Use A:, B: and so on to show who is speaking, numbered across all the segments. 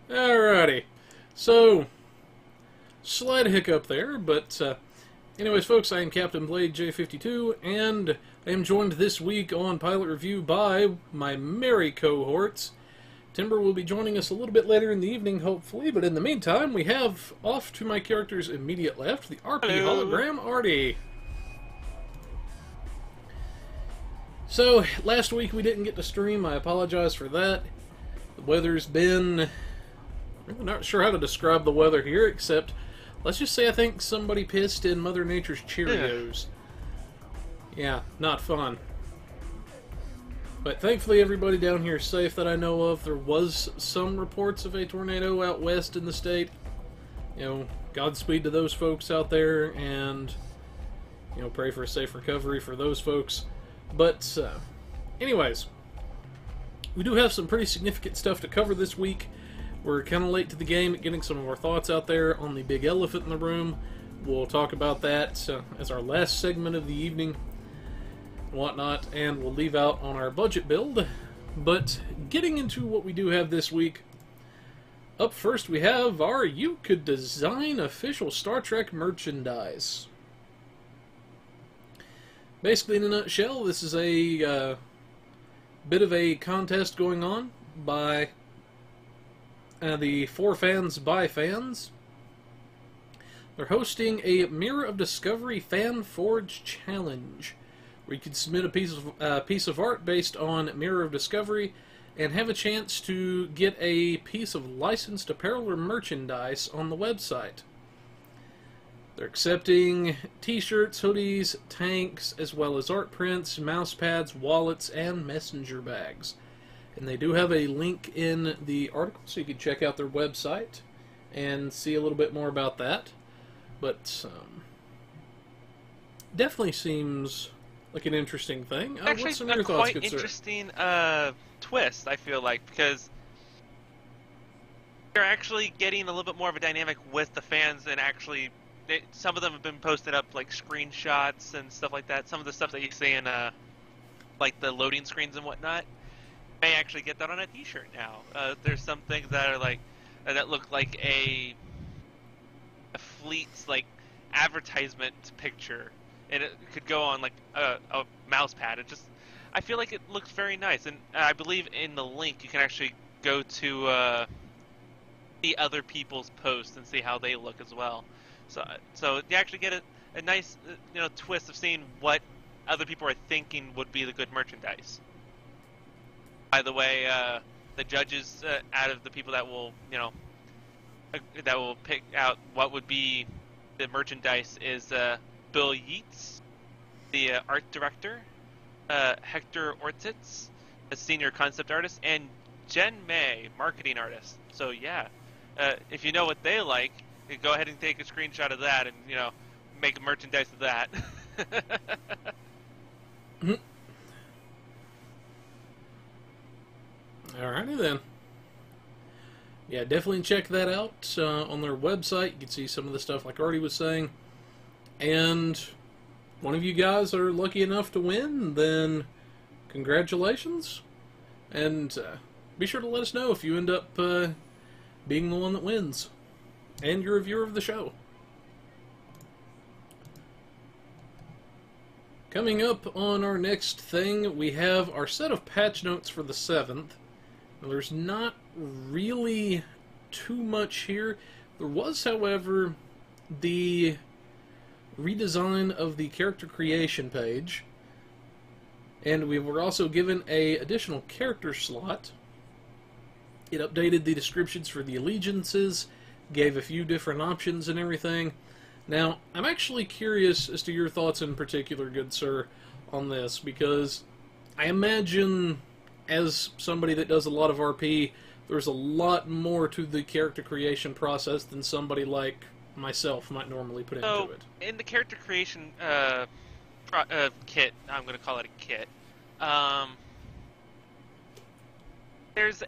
A: Alrighty. So, slight hiccup there, but anyways, folks, I am Captain Blade J52, and I am joined this week on Pilot Review by my merry cohorts. Timber will be joining us a little bit later in the evening, hopefully, but in the meantime, we have off to my character's immediate left, the RP hologram, Artie. So, last week we didn't get to stream, I apologize for that. The weather's been... I'm not sure how to describe the weather here, except, let's just say I think somebody pissed in Mother Nature's Cheerios. Yeah, not fun. But thankfully everybody down here is safe that I know of. There was some reports of a tornado out west in the state. You know, Godspeed to those folks out there, and, you know, pray for a safe recovery for those folks. But, anyways, we do have some pretty significant stuff to cover this week. We're kind of late to the game at getting some of our thoughts out there on the big elephant in the room. We'll talk about that as our last segment of the evening and whatnot, and we'll leave out on our budget build. But getting into what we do have this week, up first we have our You Could Design Official Star Trek Merchandise. Basically, in a nutshell, this is a bit of a contest going on by the For Fans by Fans. They're hosting a Mirror of Discovery Fan Forge Challenge, where you can submit a piece of art based on Mirror of Discovery and have a chance to get a piece of licensed apparel or merchandise on the website. They're accepting t-shirts, hoodies, tanks, as well as art prints, mouse pads, wallets, and messenger bags. And they do have a link in the article, so you can check out their website and see a little bit more about that. But definitely seems like an interesting thing.
B: Actually,
A: what's some of your thoughts, good sir?
B: Quite interesting twist, I feel like, because they're actually getting a little bit more of a dynamic with the fans, and actually, some of them have been posting up like screenshots and stuff like that. Some of the stuff that you see in like the loading screens and whatnot, may actually get that on a t-shirt now. There's some things that are like that look like a fleet's like advertisement picture, and it could go on like a mouse pad. It just, I feel like it looks very nice, and I believe in the link you can actually go to see other people's posts and see how they look as well. So you actually get a nice twist of seeing what other people are thinking would be the good merchandise. By the way, the judges out of the people that will pick out what would be the merchandise is Bill Yeats, the art director, Hector Ortiz, a senior concept artist, and Jen May, marketing artist. So yeah, if you know what they like, you go ahead and take a screenshot of that and make merchandise of that.
A: Alrighty then. Yeah, definitely check that out on their website. You can see some of the stuff like Artie was saying. And one of you guys are lucky enough to win, then congratulations. And be sure to let us know if you end up being the one that wins. And you're a viewer of the show. Coming up on our next thing, we have our set of patch notes for the 7th. Now, there's not really too much here. There was, however, the redesign of the character creation page. And we were also given an additional character slot. It updated the descriptions for the allegiances, gave a few different options and everything. Now, I'm actually curious as to your thoughts in particular, good sir, on this, because I imagine, as somebody that does a lot of RP, there's a lot more to the character creation process than somebody like myself might normally put into it.
B: In the character creation kit, I'm going to call it a kit, there's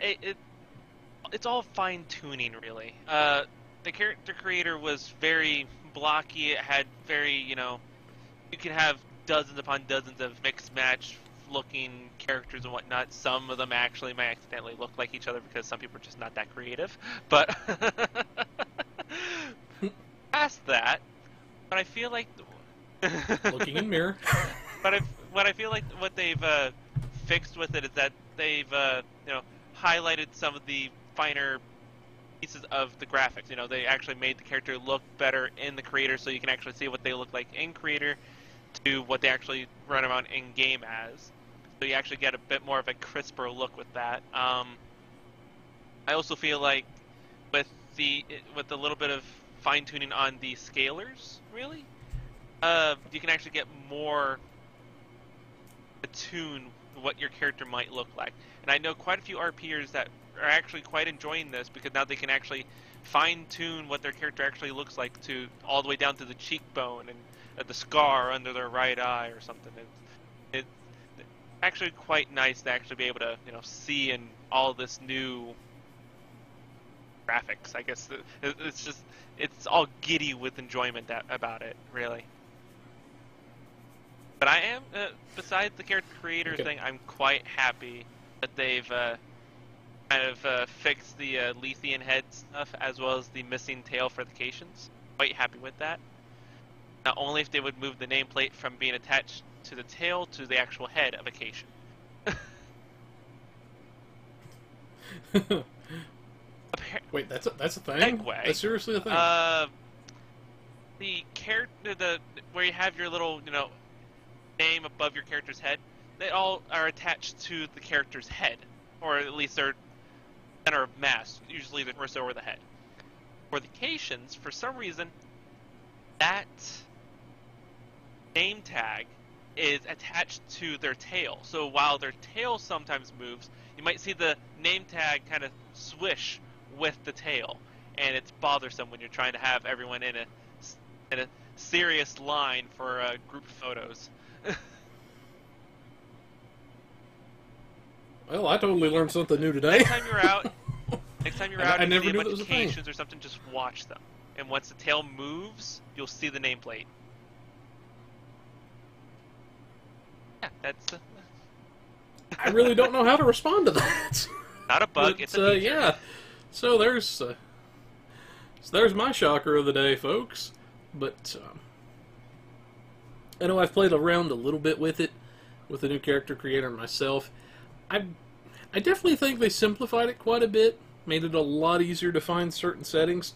B: it's all fine-tuning, really. The character creator was very blocky. It had very, you can have dozens upon dozens of mixed match looking characters and whatnot. Some of them actually might accidentally look like each other because some people are just not that creative. But past that, but I feel like
A: Looking in mirror.
B: but what I feel like what they've fixed with it is that they've highlighted some of the finer pieces of the graphics. They actually made the character look better in the creator, so you can actually see what they look like in creator to what they actually run around in game as. So you actually get a bit more of a crisper look with that. I also feel like with a little bit of fine tuning on the scalers, really, you can actually get more attune what your character might look like. And I know quite a few RPers that are actually quite enjoying this because now they can actually fine-tune what their character actually looks like to all the way down to the cheekbone and the scar under their right eye or something. It's actually quite nice to actually be able to see in all this new graphics. I guess it's all giddy with enjoyment about it, really. But I am, besides the character creator thing, I'm quite happy that they've kind of fixed the Lethean head stuff as well as the missing tail for the Cations. Quite happy with that. Not only if they would move the nameplate from being attached to the tail to the actual head of a Cation.
A: Wait, that's a thing?
B: Segue.
A: That's seriously a thing?
B: The character, where you have your little, name above your character's head, they all are attached to the character's head, or at least they're center of mass, usually the torso or the head. For the Cations, for some reason, that name tag is attached to their tail. So while their tail sometimes moves, you might see the name tag kind of swish with the tail, and it's bothersome when you're trying to have everyone in a serious line for group photos.
A: Well, I totally learned something new today.
B: Next time you're out,
A: I
B: and
A: never
B: you see
A: knew
B: a bunch
A: that was
B: of
A: a thing.
B: Cations or something, just watch them. And once the tail moves, you'll see the nameplate. Yeah, that's
A: I really don't know how to respond to that.
B: not a bug,
A: But,
B: it's a feature.
A: yeah. So there's my shocker of the day, folks. But I know I've played around a little bit with it, with the new character creator myself. I definitely think they simplified it quite a bit, made it a lot easier to find certain settings.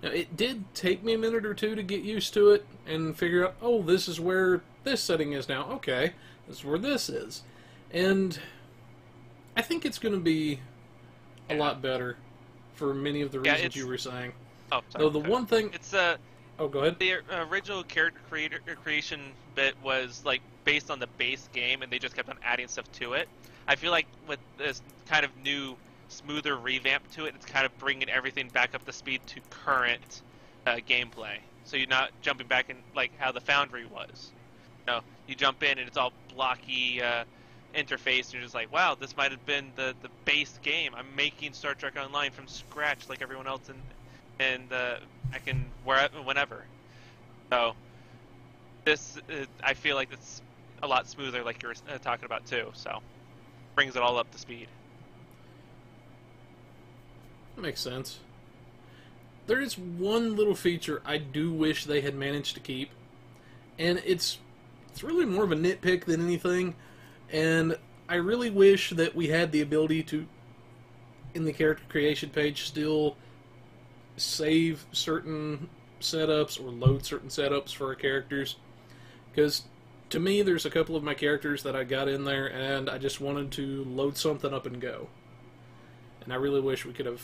A: Now, it did take me a minute or two to get used to it and figure out, oh, this is where this setting is now. Okay, this is where this is. And I think it's going to be a lot better for many of the reasons you were saying.
B: Oh, sorry.
A: Though the one thing...
B: It's
A: Oh, go ahead.
B: the original character creation bit was like based on the base game, and they just kept on adding stuff to it. I feel like with this kind of new, smoother revamp to it, it's kind of bringing everything back up to speed to current gameplay. So you're not jumping back in like how the Foundry was. You jump in and it's all blocky interface, and you're just like, wow, this might have been the base game. I'm making Star Trek Online from scratch like everyone else, and I can whenever. So this I feel like it's a lot smoother, like you were talking about too. So brings it all up to speed.
A: That makes sense. There is one little feature I do wish they had managed to keep, and it's really more of a nitpick than anything, and I really wish that we had the ability to, in the character creation page, still save certain setups or load certain setups for our characters, because to me there's a couple of my characters that I got in there and I just wanted to load something up and go, and I really wish we could have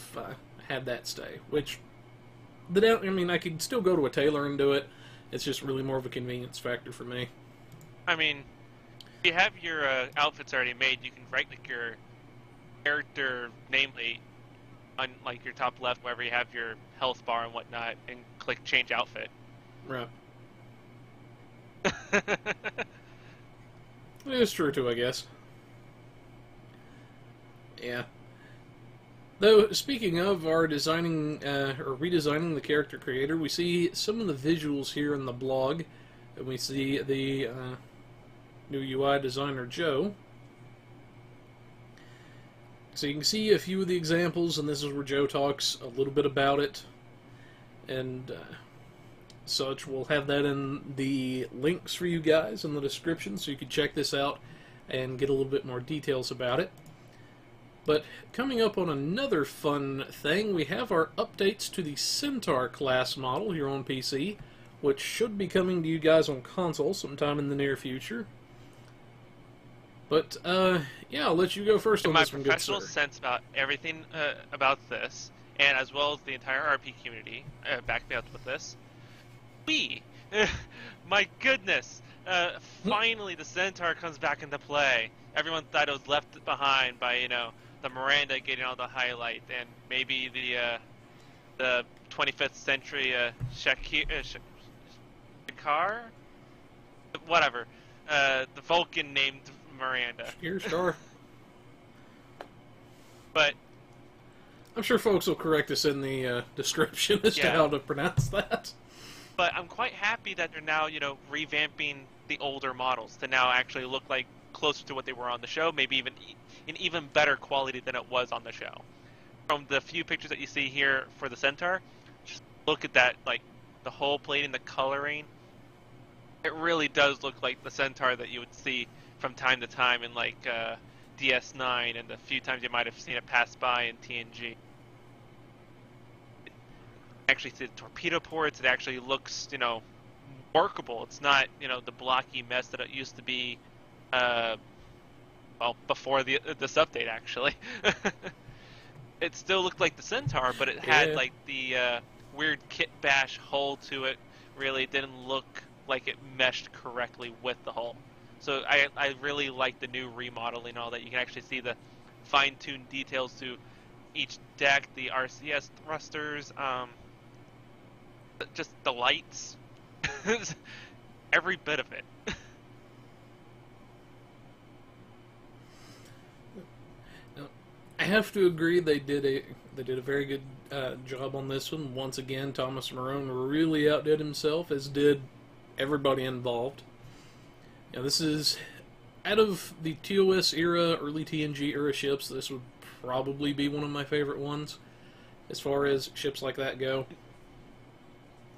A: had that stay, which I could still go to a tailor and do it. It's just really more of a convenience factor for me.
B: I mean, if you have your outfits already made, you can write like your character nameplate on like your top left, wherever you have your health bar and whatnot, and click change outfit.
A: Right. It is true too, I guess. Yeah. Though, speaking of our designing, or redesigning the character creator, we see some of the visuals here in the blog, and we see the new UI designer, Joe, So you can see a few of the examples, and this is where Joe talks a little bit about it, and such. We'll have that in the links for you guys in the description, so you can check this out and get a little bit more details about it. But coming up on another fun thing, we have our updates to the Centaur class model here on PC, which should be coming to you guys on console sometime in the near future. But, yeah, I'll let you go first on this one, good sir.
B: My professional sense about everything about this, and as well as the entire RP community, back me up with this. My goodness! Finally the Centaur comes back into play. Everyone thought it was left behind by, you know, the Miranda getting all the highlight, and maybe the 25th century Shakar? Whatever. The Vulcan named Miranda.
A: Here, star.
B: But
A: I'm sure folks will correct us in the description as to how to pronounce that.
B: But I'm quite happy that they're now, you know, revamping the older models to now actually look like closer to what they were on the show, maybe even in even better quality than it was on the show. From the few pictures that you see here for the Centaur, just look at that, like, the whole plating, the coloring. It really does look like the Centaur that you would see from time to time in, like, DS9 and the few times you might have seen it pass by in TNG. Actually see the torpedo ports. It actually looks, you know, workable. It's not, you know, the blocky mess that it used to be, well, before this update, actually. It still looked like the Centaur, but it had, like, the weird kit bash hull to it. Really didn't look like it meshed correctly with the hull. So I really like the new remodeling and all that. You can actually see the fine-tuned details to each deck, the RCS thrusters, just the lights, every bit of it.
A: Now, I have to agree they did a very good job on this one. Once again, Thomas Marone really outdid himself, as did everybody involved. Now, this is out of the TOS era, early TNG era ships. This would probably be one of my favorite ones as far as ships like that go.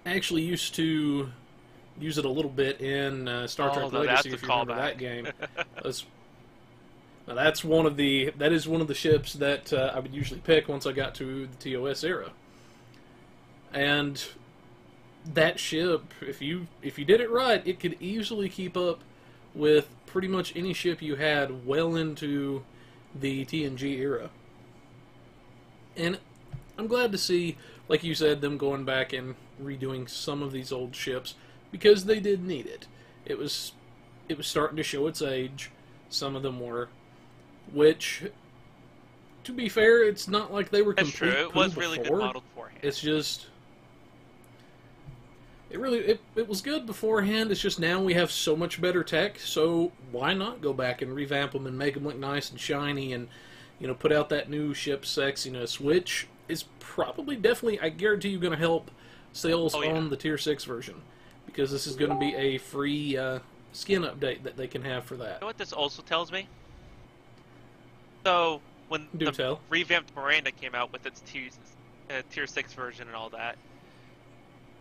A: I actually used to use it a little bit in Star Trek Legacy, if you remember that game. Now that is one of the ships that I would usually pick once I got to the TOS era. And that ship, if you did it right, it could easily keep up with pretty much any ship you had well into the TNG era. And I'm glad to see, like you said, them going back and redoing some of these old ships, because they did need it. It was starting to show its age. Some of them were, which, to be fair, it's not like they were complete.
B: That's true. It was really good modeled beforehand.
A: It's just, it was good beforehand. It's just now we have so much better tech, so why not go back and revamp them and make them look nice and shiny, and, you know, put out that new ship sexiness, which is probably, definitely, I guarantee you, going to help sales on the Tier 6 version, because this is going to be a free skin update that they can have for that.
B: You know what this also tells me? So, when the revamped Miranda came out with its Tier 6 version and all that,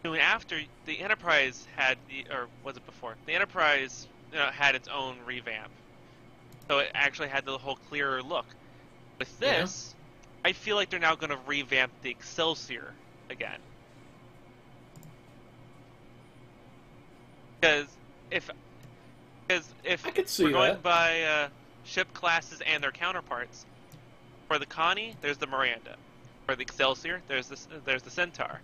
B: soon after, the Enterprise had or was it before? The Enterprise, you know, had its own revamp. So it actually had the whole clearer look. With this, I feel like they're now going to revamp the Excelsior again. Because if
A: I could see
B: we're going by ship classes and their counterparts, for the Connie, there's the Miranda. For the Excelsior, there's the Centaur.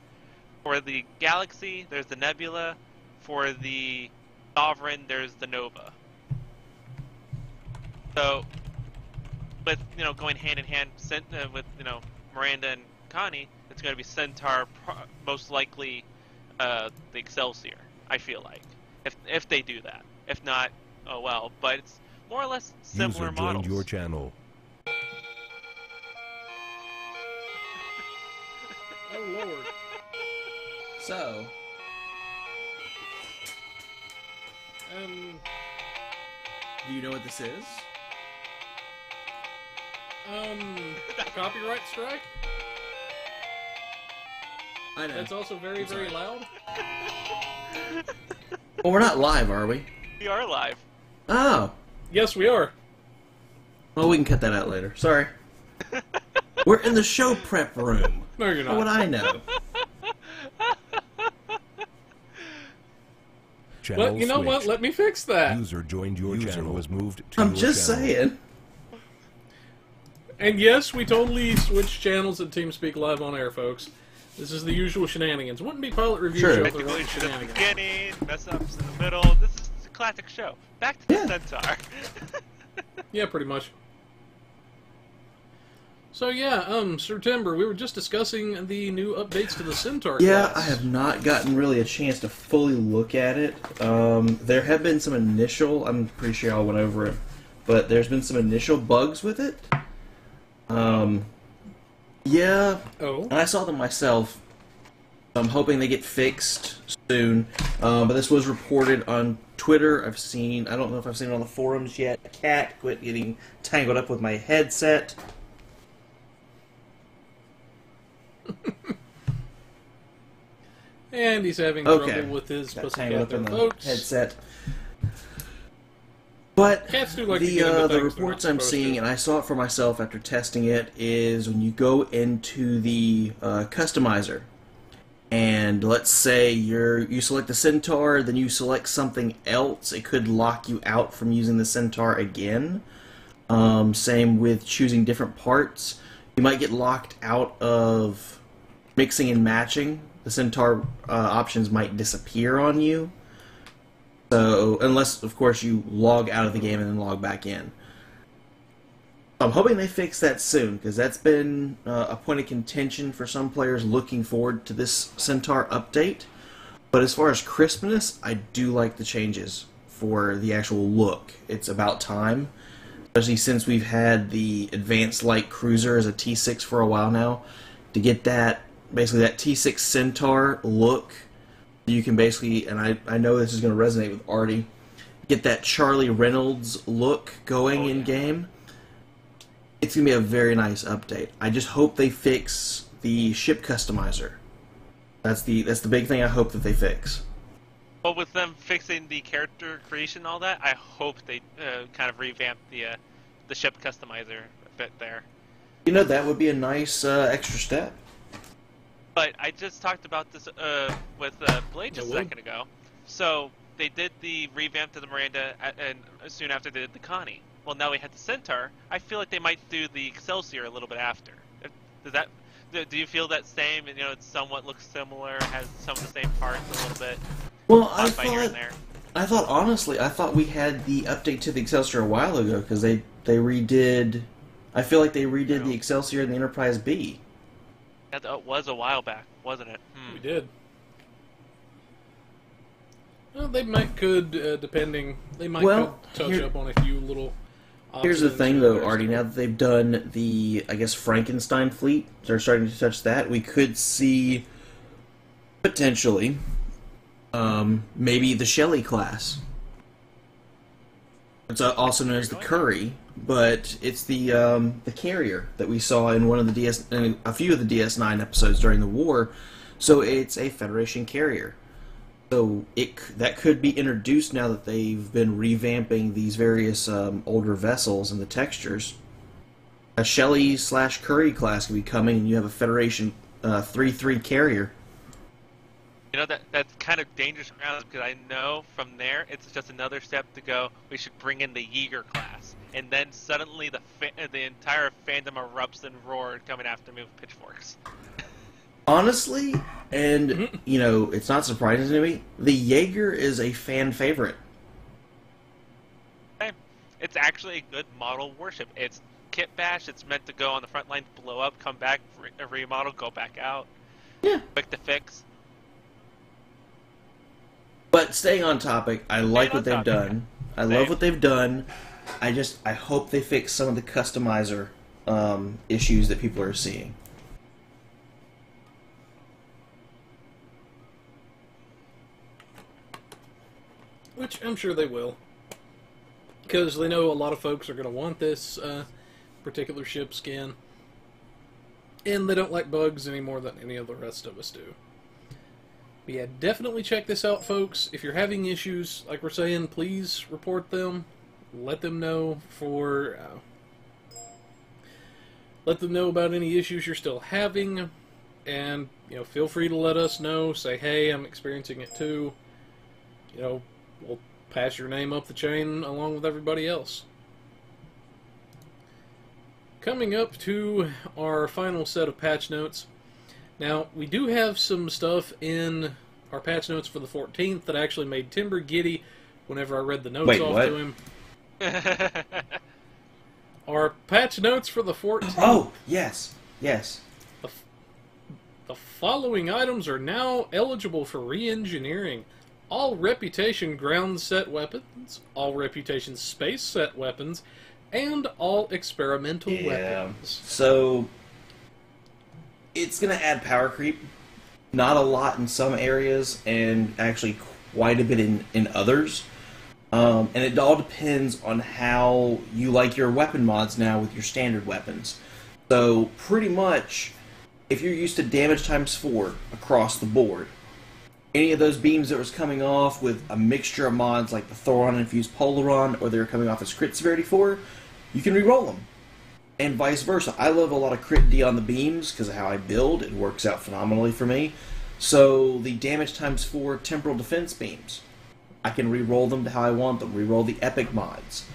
B: For the Galaxy, there's the Nebula. For the Sovereign, there's the Nova. So, with, you know, going hand in hand with, you know, Miranda and Connie, it's going to be Centaur, most likely the Excelsior, I feel like, if they do that. If not, oh well. But it's more or less similar models.
C: User joined your channel.
A: Oh Lord.
D: So,
A: do
D: you know what this is?
A: Copyright strike?
C: I know.
A: That's also very, very loud.
C: Well, we're not live, are we?
B: We are live.
C: Oh.
A: Yes, we are.
C: Well, we can cut that out later. Sorry. We're in the show prep room.
A: No, you're not.
C: What would I know?
A: Well, you know what? Let me fix that.
E: User joined your channel was moved to
C: I'm
E: your
C: just
E: channel.
C: saying.
A: And yes, we totally switched channels at TeamSpeak Live on air, folks. This is the usual shenanigans. Wouldn't be pilot review
C: Sure.
A: show if there
B: Technically,
A: weren't
B: at the
A: shenanigans.
B: beginning, mess ups in the middle. This is a classic show. Back to the
C: Yeah.
B: Centaur.
A: Yeah, pretty much. So yeah, Sir Timber, we were just discussing the new updates to the Centaur
C: Yeah,
A: class.
C: I have not gotten really a chance to fully look at it. There have been some initial, I'm pretty sure I went over it, but there's been some initial bugs with it. Yeah,
A: Oh.
C: and I saw them myself. I'm hoping they get fixed soon. But this was reported on Twitter. I don't know if I've seen it on the forums yet. Cat, quit getting tangled up with my headset.
A: And he's having
C: Okay.
A: trouble with his
C: Got
A: pussycat
C: tangled up
A: there,
C: in the
A: folks.
C: headset. But
A: Cats do like to
C: the
A: get into
C: the
A: things they're
C: reports
A: not
C: I'm
A: supposed
C: seeing,
A: to.
C: and I saw it for myself after testing it, is when you go into the customizer, and let's say you select the Centaur, then you select something else, it could lock you out from using the Centaur again. Same with choosing different parts. You might get locked out of mixing and matching. The Centaur options might disappear on you. So, unless, of course, you log out of the game and then log back in. I'm hoping they fix that soon, because that's been a point of contention for some players looking forward to this Centaur update. But as far as crispness, I do like the changes for the actual look. It's about time, especially since we've had the Advanced Light Cruiser as a T6 for a while now. To get that, basically that T6 Centaur look, you can basically, and I know this is going to resonate with Artie, get that Charlie Reynolds look going in-game. It's going to be a very nice update. I just hope they fix the ship customizer. That's the big thing I hope that they fix.
B: Well, with them fixing the character creation and all that, I hope they kind of revamp the ship customizer a bit there.
C: You know, that would be a nice extra step.
B: But I just talked about this with Blade just a second ago. So they did the revamp to the Miranda, and soon after they did the Connie. Well, now we had the Centaur. I feel like they might do the Excelsior a little bit after. Do you feel that same? You know, it somewhat looks similar, has some of the same parts a little bit.
C: Well, I thought honestly, I thought we had the update to the Excelsior a while ago, because they redid. I feel like they redid the Excelsior and the Enterprise B.
B: That was a while back, wasn't it?
A: We did. Well, they could touch up on a few little options.
C: Here's the thing,
A: here
C: though,
A: and there.
C: Artie. Now that they've done the, I guess, Frankenstein fleet, they're starting to touch that. We could see potentially, maybe the Shelley class. It's also known as the Curry, but it's the carrier that we saw in one of the a few of the DS9 episodes during the war. So it's a Federation carrier. So that could be introduced now that they've been revamping these various older vessels and the textures. A Shelley/Curry class could be coming, and you have a Federation 3-3 carrier.
B: You know, that's kind of dangerous ground, because I know from there it's just another step to go. We should bring in the Yeager class, and then suddenly the entire fandom erupts and roared, coming after me with pitchforks.
C: Honestly, and you know, it's not surprising to me, the Jaeger is a fan favorite.
B: Okay. It's actually a good model warship. It's kit bash. It's meant to go on the front line, blow up, come back, remodel, go back out.
C: Yeah.
B: Quick to fix.
C: But staying on topic, I like what they've done. I love what they've done. I hope they fix some of the customizer issues that people are seeing.
A: Which I'm sure they will. Because they know a lot of folks are going to want this particular ships can. And they don't like bugs any more than any of the rest of us do. But yeah, definitely check this out, folks. If you're having issues, like we're saying, please report them. Let them know let them know about any issues you're still having. And, feel free to let us know. Say, hey, I'm experiencing it too. We'll pass your name up the chain along with everybody else. Coming up to our final set of patch notes. Now, we do have some stuff in our patch notes for the 14th that actually made Timber giddy whenever I read the notes to him. Our patch notes for the 14th.
C: Oh, yes. Yes.
A: The following items are now eligible for re-engineering. All Reputation ground set weapons, all Reputation space set weapons, and all experimental weapons.
C: So, it's going to add power creep. Not a lot in some areas, and actually quite a bit in others. And it all depends on how you like your weapon mods now with your standard weapons. So, pretty much, if you're used to damage times 4 across the board, any of those beams that was coming off with a mixture of mods like the Thoron Infused Polaron, or they're coming off as crit severity 4, you can re-roll them. And vice versa. I love a lot of crit D on the beams because of how I build. It works out phenomenally for me. So the damage times 4 temporal defense beams, I can re-roll them to how I want them. Re-roll the epic mods.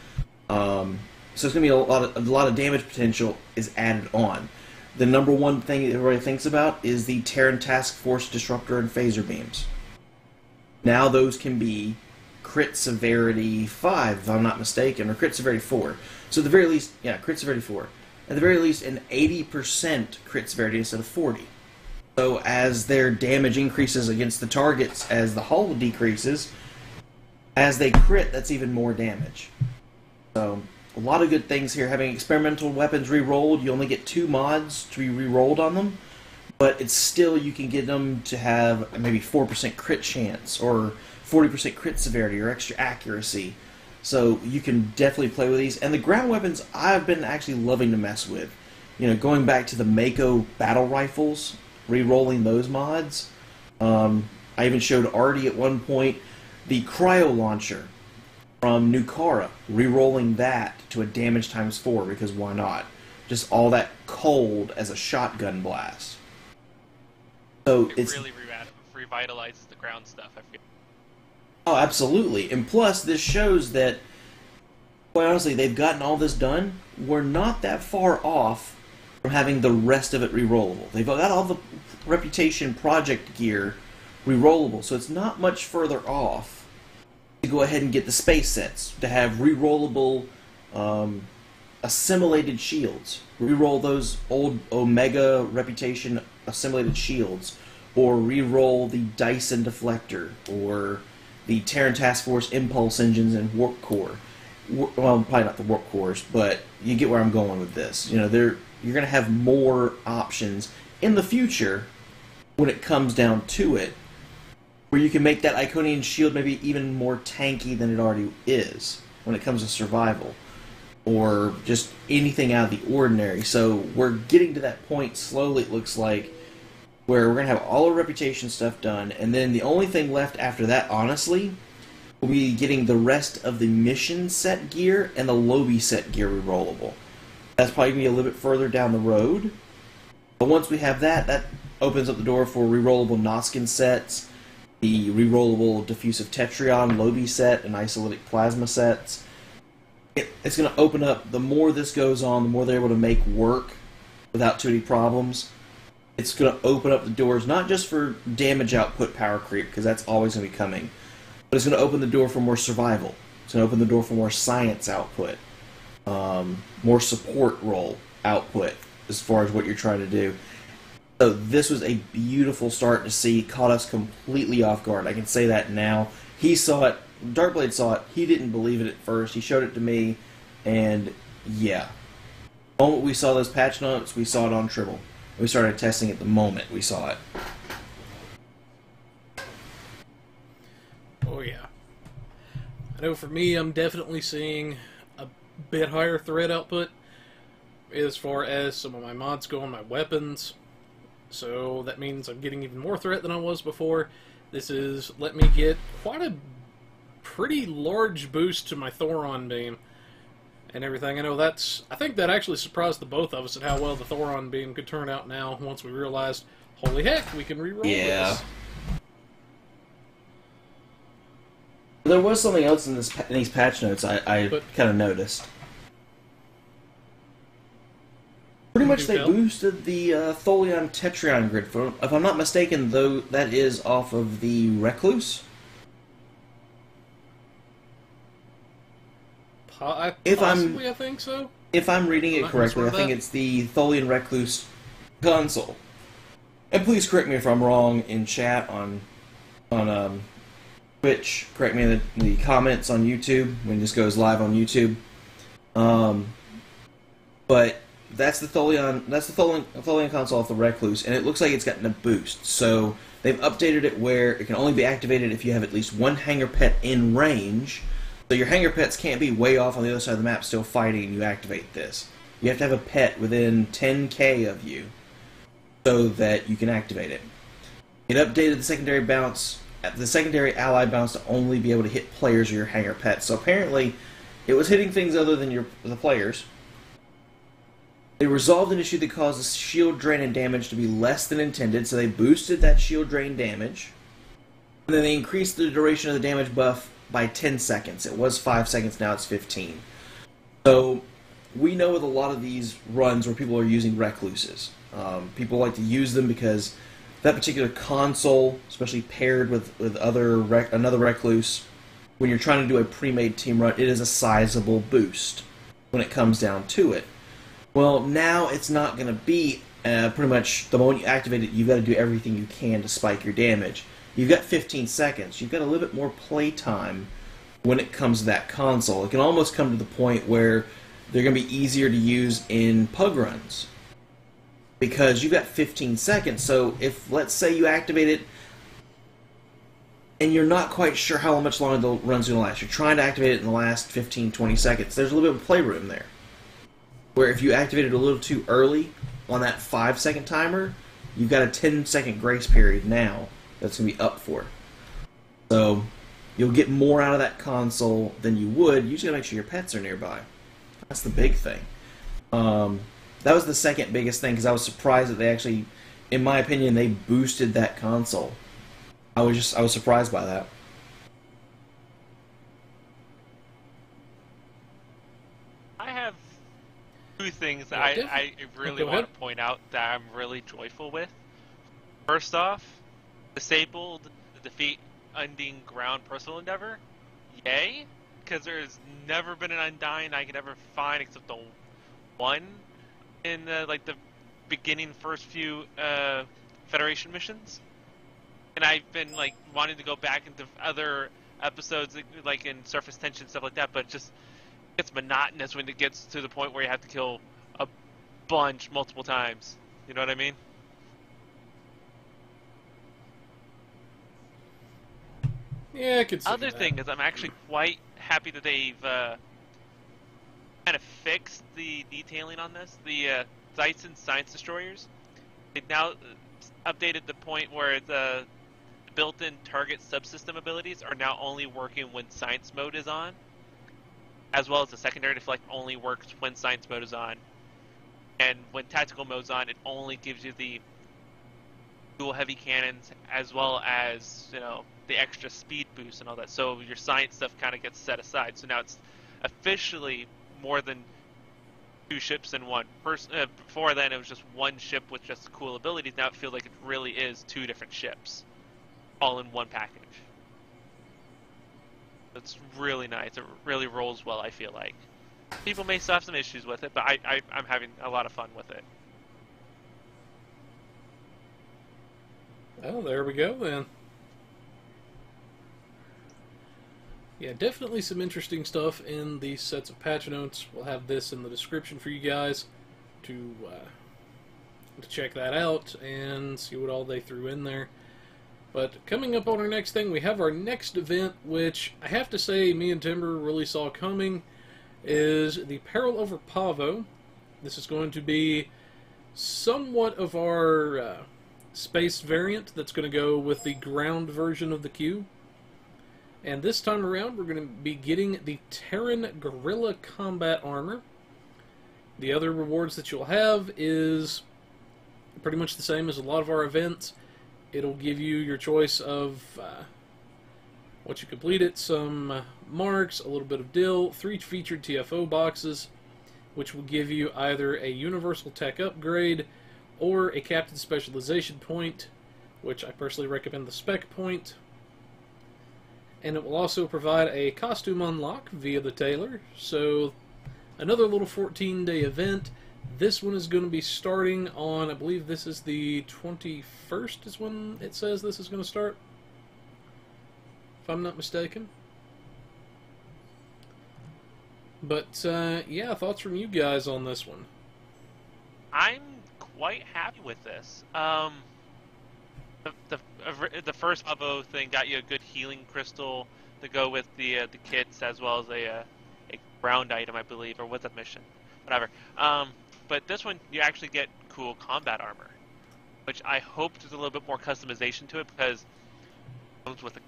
C: So it's going to be a lot of damage potential is added on. The number one thing that everybody thinks about is the Terran Task Force Disruptor and Phaser beams. Now those can be crit severity 5, if I'm not mistaken, or crit severity 4. So at the very least, crit severity 4. At the very least, an 80% crit severity instead of 40. So as their damage increases against the targets, as the hull decreases, as they crit, that's even more damage. So, a lot of good things here. Having experimental weapons re-rolled, you only get 2 mods to be re-rolled on them, but it's still, you can get them to have maybe 4% crit chance, or 40% crit severity, or extra accuracy. So you can definitely play with these. And the ground weapons, I've been actually loving to mess with. Going back to the Mako battle rifles, re-rolling those mods. I even showed Artie at one point the Crayo launcher from Nukara, re-rolling that to a damage times 4, because why not? Just all that cold as a shotgun blast. So
B: it really revitalizes the ground stuff, I feel.
C: Oh, absolutely. And plus, this shows that, quite honestly, they've gotten all this done. We're not that far off from having the rest of it re-rollable. They've got all the Reputation project gear re-rollable, so it's not much further off to go ahead and get the space sets, to have re-rollable assimilated shields. Re-roll those old Omega Reputation assimilated shields, or re-roll the Dyson deflector, or the Terran Task Force impulse engines and warp core. Well, probably not the warp cores, but you get where I'm going with this. You're going to have more options in the future when it comes down to it, where you can make that Iconian shield maybe even more tanky than it already is when it comes to survival, or just anything out of the ordinary. So we're getting to that point slowly, it looks like, where we're going to have all our Reputation stuff done, and then the only thing left after that, honestly, will be getting the rest of the mission set gear and the lobby set gear rerollable. That's probably going to be a little bit further down the road, but once we have that, that opens up the door for rerollable Noskin sets, the rerollable Diffusive Tetrion lobby set, and Isolytic Plasma sets. It's going to open up, the more this goes on, the more they're able to make work without too many problems. It's going to open up the doors, not just for damage output power creep, because that's always going to be coming, but it's going to open the door for more survival. It's going to open the door for more science output, more support role output, as far as what you're trying to do. So this was a beautiful start to see. Caught us completely off guard. I can say that now. He saw it. Darkblade saw it. He didn't believe it at first. He showed it to me, and yeah. The moment we saw those patch notes, we saw it on Tribble. We started testing it the moment we saw it.
A: Oh yeah. I know for me, I'm definitely seeing a bit higher thread output. as far as some of my mods go on my weapons. So that means I'm getting even more threat than I was before. This is let me get quite a pretty large boost to my Thoron beam and everything. I think that actually surprised the both of us at how well the Thoron beam could turn out now once we realized, holy heck, we can reroll this.
C: There was something else in these patch notes I kind of noticed. Pretty much they boosted the Tholion Tetrion grid. If I'm not mistaken, though, that is off of the Recluse.
A: Possibly, I think so.
C: If I'm reading it correctly, I think it's the Tholion Recluse console. And please correct me if I'm wrong in chat on Twitch. Correct me in the comments on YouTube when this goes live on YouTube. But that's the Tholion console off the Recluse, and it looks like it's gotten a boost. So they've updated it where it can only be activated if you have at least one hanger pet in range. So your hanger pets can't be way off on the other side of the map still fighting and you activate this. You have to have a pet within 10k of you so that you can activate it. It updated the secondary ally bounce to only be able to hit players or your hanger pets. So apparently it was hitting things other than the players. They resolved an issue that caused the shield drain and damage to be less than intended, so they boosted that shield drain damage. And then they increased the duration of the damage buff by 10 seconds. It was 5 seconds, now it's 15. So we know with a lot of these runs where people are using Recluses. People like to use them because that particular console, especially paired with another Recluse, when you're trying to do a pre-made team run, it is a sizable boost when it comes down to it. Well, now it's not going to be pretty much the moment you activate it, you've got to do everything you can to spike your damage. You've got 15 seconds. You've got a little bit more play time when it comes to that console. It can almost come to the point where they're going to be easier to use in pug runs because you've got 15 seconds. So if, let's say, you activate it and you're not quite sure how much longer the run's going to last, you're trying to activate it in the last 15, 20 seconds, there's a little bit of playroom there. Where if you activate it a little too early on that 5-second timer, you've got a 10-second grace period now that's going to be up for. So you'll get more out of that console than you would. You just got to make sure your pets are nearby. That's the big thing. That was the second biggest thing because I was surprised that they actually, in my opinion, they boosted that console. I was surprised by that.
B: I have two things that I really want to point out that I'm really joyful with. First off, disabled the defeat Undying Ground personal endeavor. Yay! Because there's never been an Undying I could ever find except the one in the beginning first few Federation missions. And I've been wanting to go back into other episodes like in Surface Tension stuff like that, but just it's monotonous when it gets to the point where you have to kill a bunch multiple times. You know what I mean?
A: Yeah, I could see
B: Other
A: that.
B: thing is I'm actually quite happy that they've kind of fixed the detailing on this. The Dyson Science Destroyers, they've now updated the point where the built-in target subsystem abilities are now only working when Science mode is on, as well as the secondary deflect only works when Science mode is on. And when tactical mode's on, it only gives you the dual heavy cannons as well as, the extra speed boost and all that. So your science stuff kind of gets set aside. So now it's officially more than two ships in one. Before then, it was just one ship with just cool abilities. Now it feels like it really is two different ships, all in one package. It's really nice. It really rolls well, I feel like. People may still have some issues with it, but I'm having a lot of fun with it.
A: Oh, there we go then. Yeah, definitely some interesting stuff in these sets of patch notes. We'll have this in the description for you guys to check that out and see what all they threw in there. But coming up on our next thing, we have our next event, which I have to say me and Timber really saw coming, is the Peril over Pavo. This is going to be somewhat of our space variant that's going to go with the ground version of the queue. And this time around, we're going to be getting the Terran Gorilla Combat Armor. The other rewards that you'll have is pretty much the same as a lot of our events. It'll give you your choice of what you completed, some marks, a little bit of dill, 3 featured TFO boxes, which will give you either a Universal Tech Upgrade or a Captain Specialization point, which I personally recommend the Spec point. And it will also provide a costume unlock via the tailor. So, another little 14-day event. This one is going to be starting on, I believe this is the 21st is when it says this is going to start, if I'm not mistaken. But, yeah, thoughts from you guys on this one?
B: I'm quite happy with this. The first Abo thing got you a good healing crystal to go with the kits, as well as a ground item, I believe, or what's that mission? Whatever. But this one, you actually get cool combat armor, which I hope there's a little bit more customization to it, because it comes with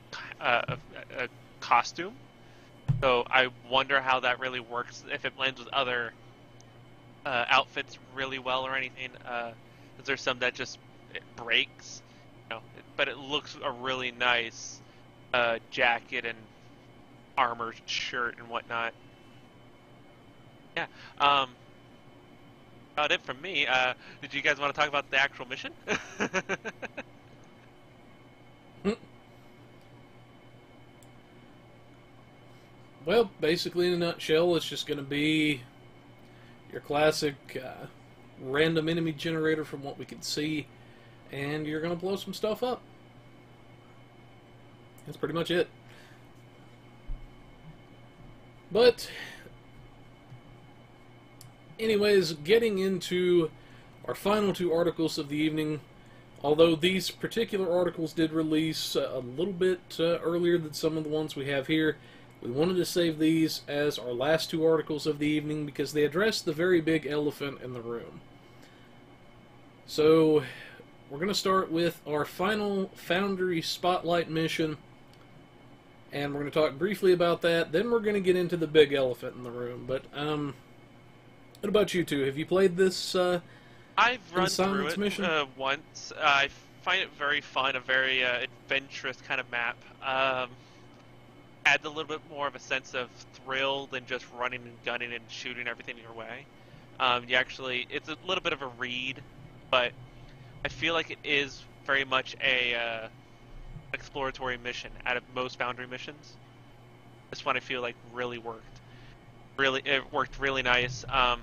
B: a costume. So I wonder how that really works, if it blends with other outfits really well or anything. Is there some that just it breaks? You know, but it looks a really nice jacket and armor shirt and whatnot. Yeah. About it from me. Did you guys want to talk about the actual mission?
A: Well, basically in a nutshell, it's just going to be your classic random enemy generator from what we can see, and you're going to blow some stuff up. That's pretty much it. But, anyways, getting into our final 2 articles of the evening, although these particular articles did release a little bit earlier than some of the ones we have here, we wanted to save these as our last 2 articles of the evening because they address the very big elephant in the room. So, we're going to start with our final Foundry Spotlight mission, and we're going to talk briefly about that. Then we're going to get into the big elephant in the room. But, what about you two? Have you played this
B: I've run through it
A: mission?
B: Once. I find it very fun, a very adventurous kind of map. Adds a little bit more of a sense of thrill than just running and gunning and shooting everything your way. It's a little bit of a read, but I feel like it is very much a exploratory mission out of most Foundry missions. This one I feel like really worked. It worked really nice. I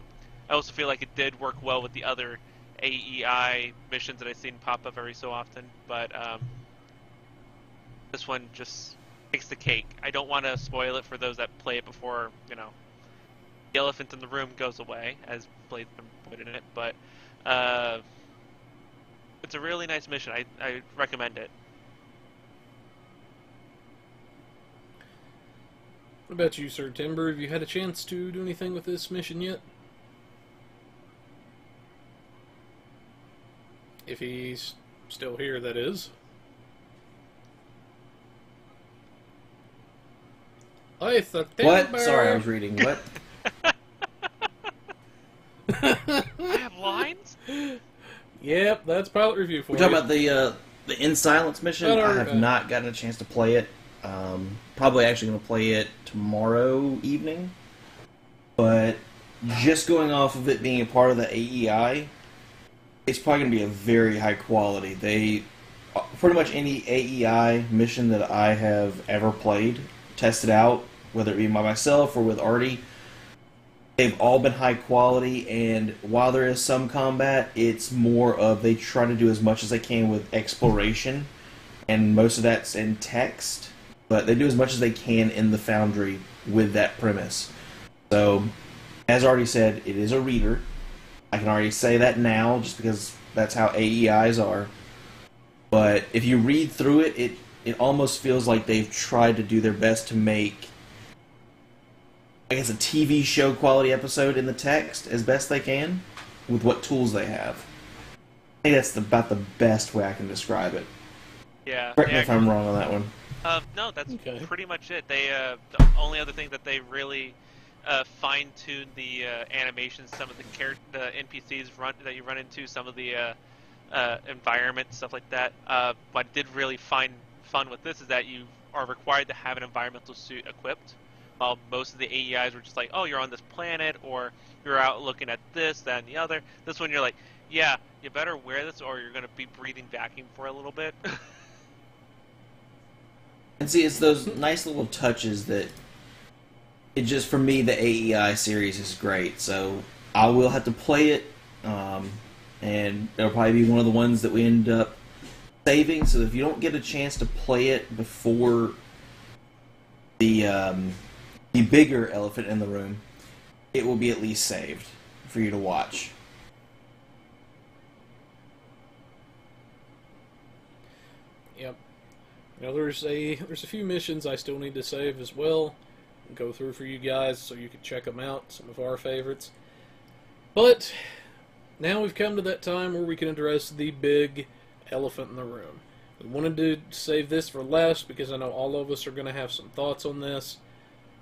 B: also feel like it did work well with the other AEI missions that I've seen pop up every so often, but this one just takes the cake. I don't want to spoil it for those that play it before, the elephant in the room goes away, as Blade's been put in it, but it's a really nice mission. I recommend it.
A: What about you, Sir Timber? Have you had a chance to do anything with this mission yet? If he's still here, that is. Hey, Sir Timber!
C: What? Sorry, I was reading. What?
B: I have lines?
A: Yep, that's pilot review for
C: We're
A: you.
C: talking about the In Silence mission. I have not gotten a chance to play it. Probably actually going to play it tomorrow evening. But just going off of it being a part of the AEI, it's probably going to be a very high quality. Pretty much any AEI mission that I have ever played, tested out, whether it be by myself or with Artie, they've all been high quality, and while there is some combat, it's more of they try to do as much as they can with exploration, and most of that's in text, but they do as much as they can in the Foundry with that premise. So, as Artie said, it is a reader. I can already say that now, just because that's how AEIs are. But if you read through it, it almost feels like they've tried to do their best to make I guess, a TV show quality episode in the text as best they can with what tools they have. I think that's about the best way I can describe it.
B: Yeah.
C: Correct me if I'm wrong on that one.
B: No, that's
A: Okay.
B: pretty much it. They the only other thing that they really fine-tuned the animations, some of the NPCs that you run into, some of the environment stuff like that. What I did really find fun with this is that you are required to have an environmental suit equipped. While most of the AEIs were just like, oh, you're on this planet, or you're out looking at this, that, and the other. This one, you're like, yeah, you better wear this, or you're going to be breathing vacuum for a little bit.
C: And see, it's those nice little touches that it just, for me, the AEI series is great. So I will have to play it, and it'll probably be one of the ones that we end up saving. So if you don't get a chance to play it before the bigger elephant in the room, it will be at least saved for you to watch.
A: Yep. Now there's a few missions I still need to save as well, and go through for you guys so you can check them out. Some of our favorites. But now we've come to that time where we can address the big elephant in the room. We wanted to save this for last because I know all of us are going to have some thoughts on this.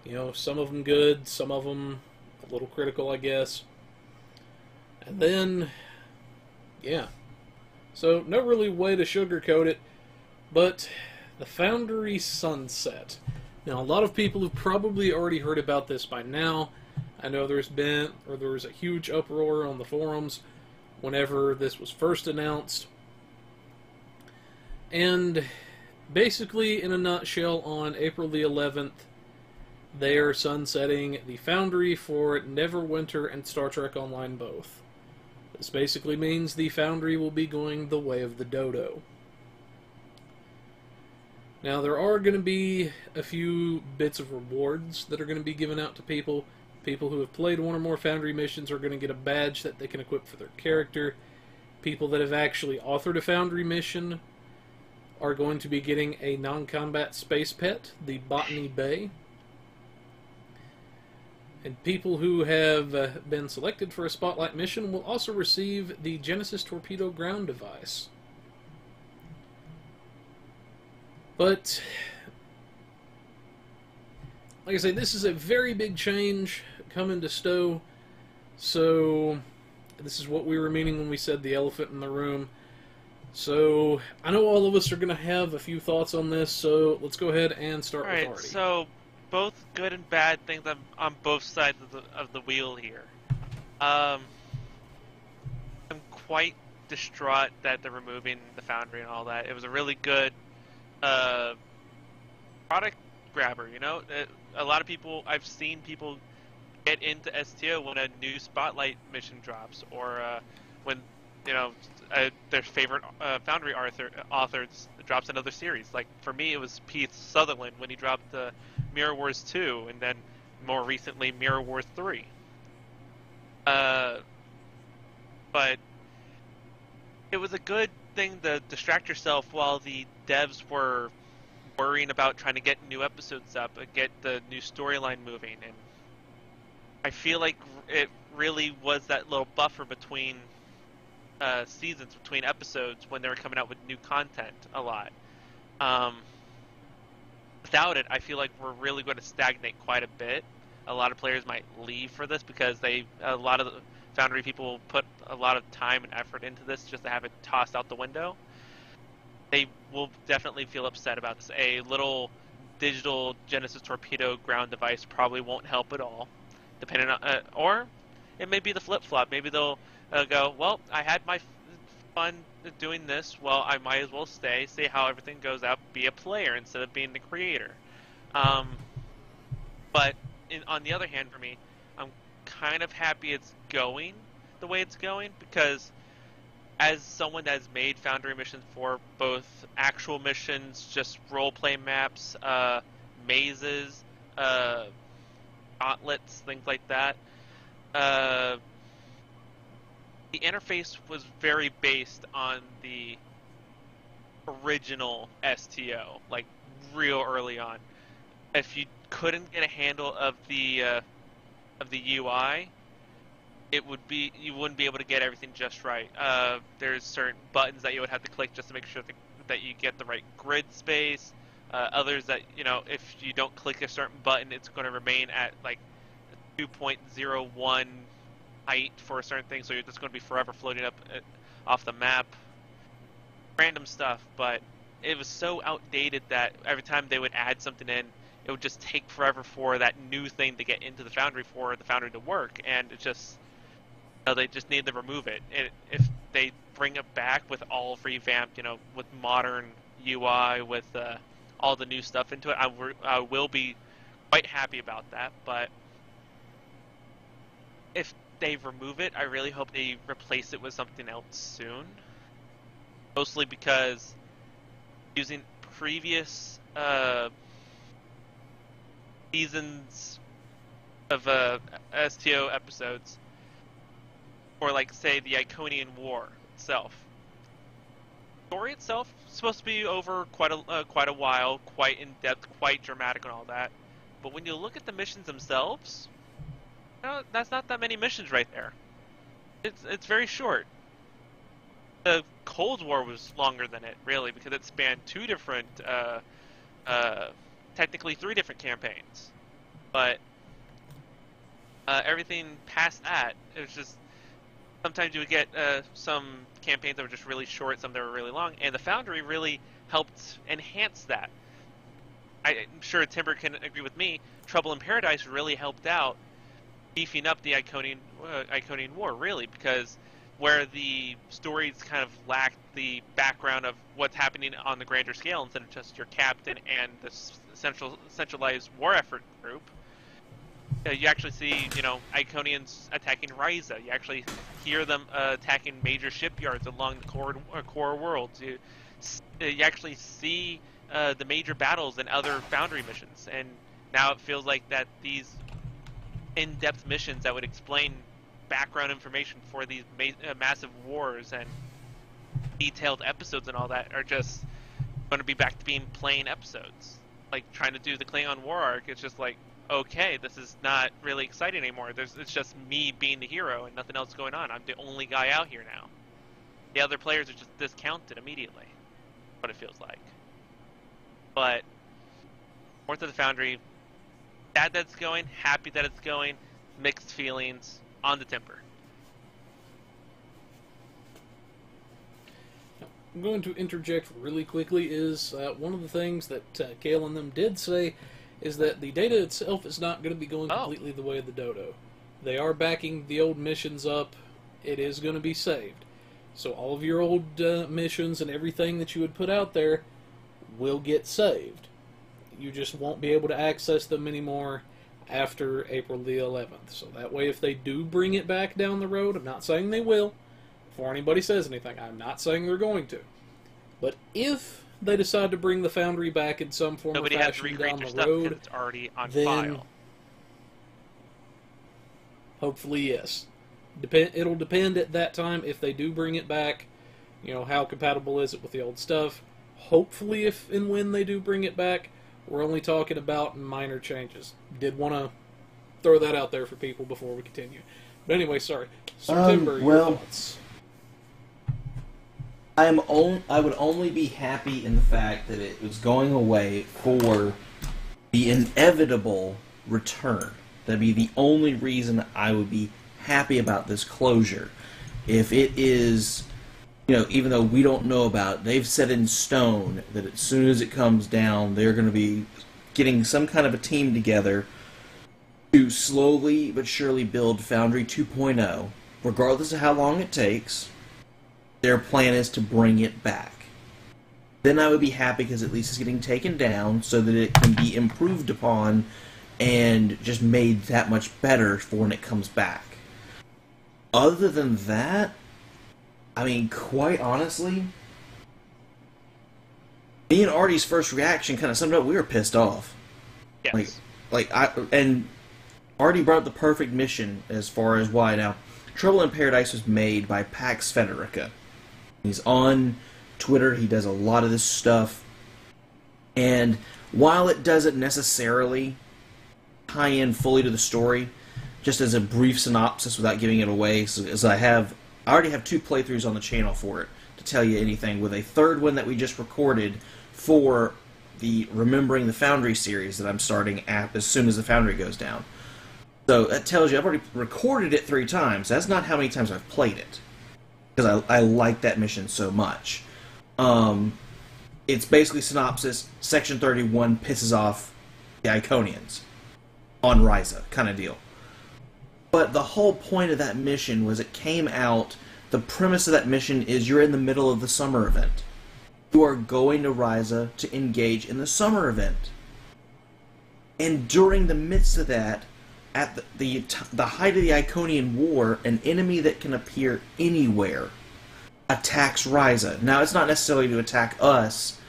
A: You know, some of them good, some of them a little critical, I guess. And then, yeah. So, no really way to sugarcoat it, but the Foundry Sunset. Now, a lot of people have probably already heard about this by now. I know there was a huge uproar on the forums whenever this was first announced. And basically, in a nutshell, on April the 11th, they are sunsetting the Foundry for Neverwinter and Star Trek Online both. This basically means the Foundry will be going the way of the dodo. Now, there are going to be a few bits of rewards that are going to be given out to people. People who have played one or more Foundry missions are going to get a badge that they can equip for their character. People that have actually authored a Foundry mission are going to be getting a non-combat space pet, the Botany Bay. And people who have been selected for a Spotlight mission will also receive the Genesis Torpedo ground device. But, like I say, this is a very big change coming to Stowe. So, this is what we were meaning when we said the elephant in the room. So, I know all of us are going to have a few thoughts on this, so let's go ahead and start with Artie.
B: So both good and bad things on both sides of the wheel here. I'm quite distraught that they're removing the Foundry and all that. It was a really good product grabber, you know? A lot of people, I've seen people get into STO when a new Spotlight mission drops, or when, you know, their favorite Foundry author drops another series. Like, for me, it was Pete Sutherland when he dropped Mirror Wars 2, and then more recently Mirror Wars 3. But it was a good thing to distract yourself while the devs were worrying about trying to get new episodes up and get the new storyline moving. And I feel like it really was that little buffer between seasons, between episodes, when they were coming out with new content a lot. Without it, I feel like we're really going to stagnate quite a bit. A lot of players might leave for this because a lot of the Foundry people put a lot of time and effort into this just to have it tossed out the window. They will definitely feel upset about this. A little digital Genesis Torpedo ground device probably won't help at all, depending on, or it may be the flip-flop. Maybe they'll go, well, I had my fun doing this, well, I might as well stay, see how everything goes out, be a player instead of being the creator. But on the other hand, for me, I'm kind of happy it's going the way it's going, because as someone that's made Foundry missions for both actual missions, just role-play maps, mazes, gauntlets, things like that, the interface was very based on the original STO, like real early on. If you couldn't get a handle of the of the UI, you wouldn't be able to get everything just right. There's certain buttons that you would have to click just to make sure that you get the right grid space. Others that, if you don't click a certain button, it's going to remain at like 2.01 height for a certain thing, so you're just going to be forever floating up off the map. Random stuff, but it was so outdated that every time they would add something in, it would just take forever for that new thing to get into the Foundry for the Foundry to work, and it just, they just need to remove it. If they bring it back with all revamped, with modern UI, with all the new stuff into it, I will be quite happy about that. But if they remove it, I really hope they replace it with something else soon. Mostly because using previous seasons of STO episodes, or like say the Iconian War itself. The story itself is supposed to be over quite a while, quite in depth, quite dramatic, and all that. But when you look at the missions themselves, that's not that many missions right there. It's very short. The Cold War was longer than it, really, because it spanned technically three different campaigns. But everything past that, it was just, sometimes you would get some campaigns that were just really short, some that were really long, and the Foundry really helped enhance that. I'm sure Timber can agree with me. Trouble in Paradise really helped out beefing up the Iconian War, really, because where the stories kind of lacked the background of what's happening on the grander scale instead of just your captain and the centralized war effort group, you actually see, Iconians attacking Ryza. You actually hear them attacking major shipyards along the core worlds. You actually see the major battles in other Foundry missions, and now it feels like that these in-depth missions that would explain background information for these massive wars and detailed episodes and all that are just going to be back to being plain episodes. Like trying to do the Klingon War arc, it's just like, okay, this is not really exciting anymore. It's just me being the hero and nothing else going on. I'm the only guy out here now. The other players are just discounted immediately. What it feels like. But North of the Foundry, sad that it's going, happy that it's going, mixed feelings on the Timber.
A: I'm going to interject really quickly is one of the things that Kale and them did say is that the data itself is not going to be going completely the way of the Dodo. They are backing the old missions up. It is going to be saved. So all of your old missions and everything that you would put out there will get saved. You just won't be able to access them anymore after April the 11th. So that way, if they do bring it back down the road, I'm not saying they will, before anybody says anything, I'm not saying they're going to. But if they decide to bring the Foundry back in some form or fashion down the road,
B: it's already on
A: then
B: file.
A: Hopefully, yes. It'll depend at that time if they do bring it back. How compatible is it with the old stuff? Hopefully, if and when they do bring it back, we're only talking about minor changes. Did want to throw that out there for people before we continue. But anyway, sorry. Timber, your thoughts?
C: I would only be happy in the fact that it was going away for the inevitable return. That'd be the only reason I would be happy about this closure. If it is, even though we don't know about it, they've set in stone that as soon as it comes down, they're going to be getting some kind of a team together to slowly but surely build Foundry 2.0, regardless of how long it takes. Their plan is to bring it back. Then I would be happy because at least it's getting taken down so that it can be improved upon and just made that much better for when it comes back. Other than that, I mean, quite honestly, me and Artie's first reaction kind of summed up. We were pissed off.
B: Yes.
C: And Artie brought up the perfect mission as far as why. Now, Trouble in Paradise was made by Pax Federica. He's on Twitter. He does a lot of this stuff. And while it doesn't necessarily tie in fully to the story, just as a brief synopsis without giving it away, as I already have 2 playthroughs on the channel for it to tell you anything, with a third one that we just recorded for the Remembering the Foundry series that I'm starting as soon as the Foundry goes down. So that tells you I've already recorded it 3 times. That's not how many times I've played it, because I like that mission so much. It's basically synopsis. Section 31 pisses off the Iconians on Ryza, kind of deal. But the whole point of that mission was it came out, the premise of that mission is you're in the middle of the summer event. You are going to Ryza to engage in the summer event. And during the midst of that, at the height of the Iconian War, an enemy that can appear anywhere attacks Ryza. Now, it's not necessarily to attack us,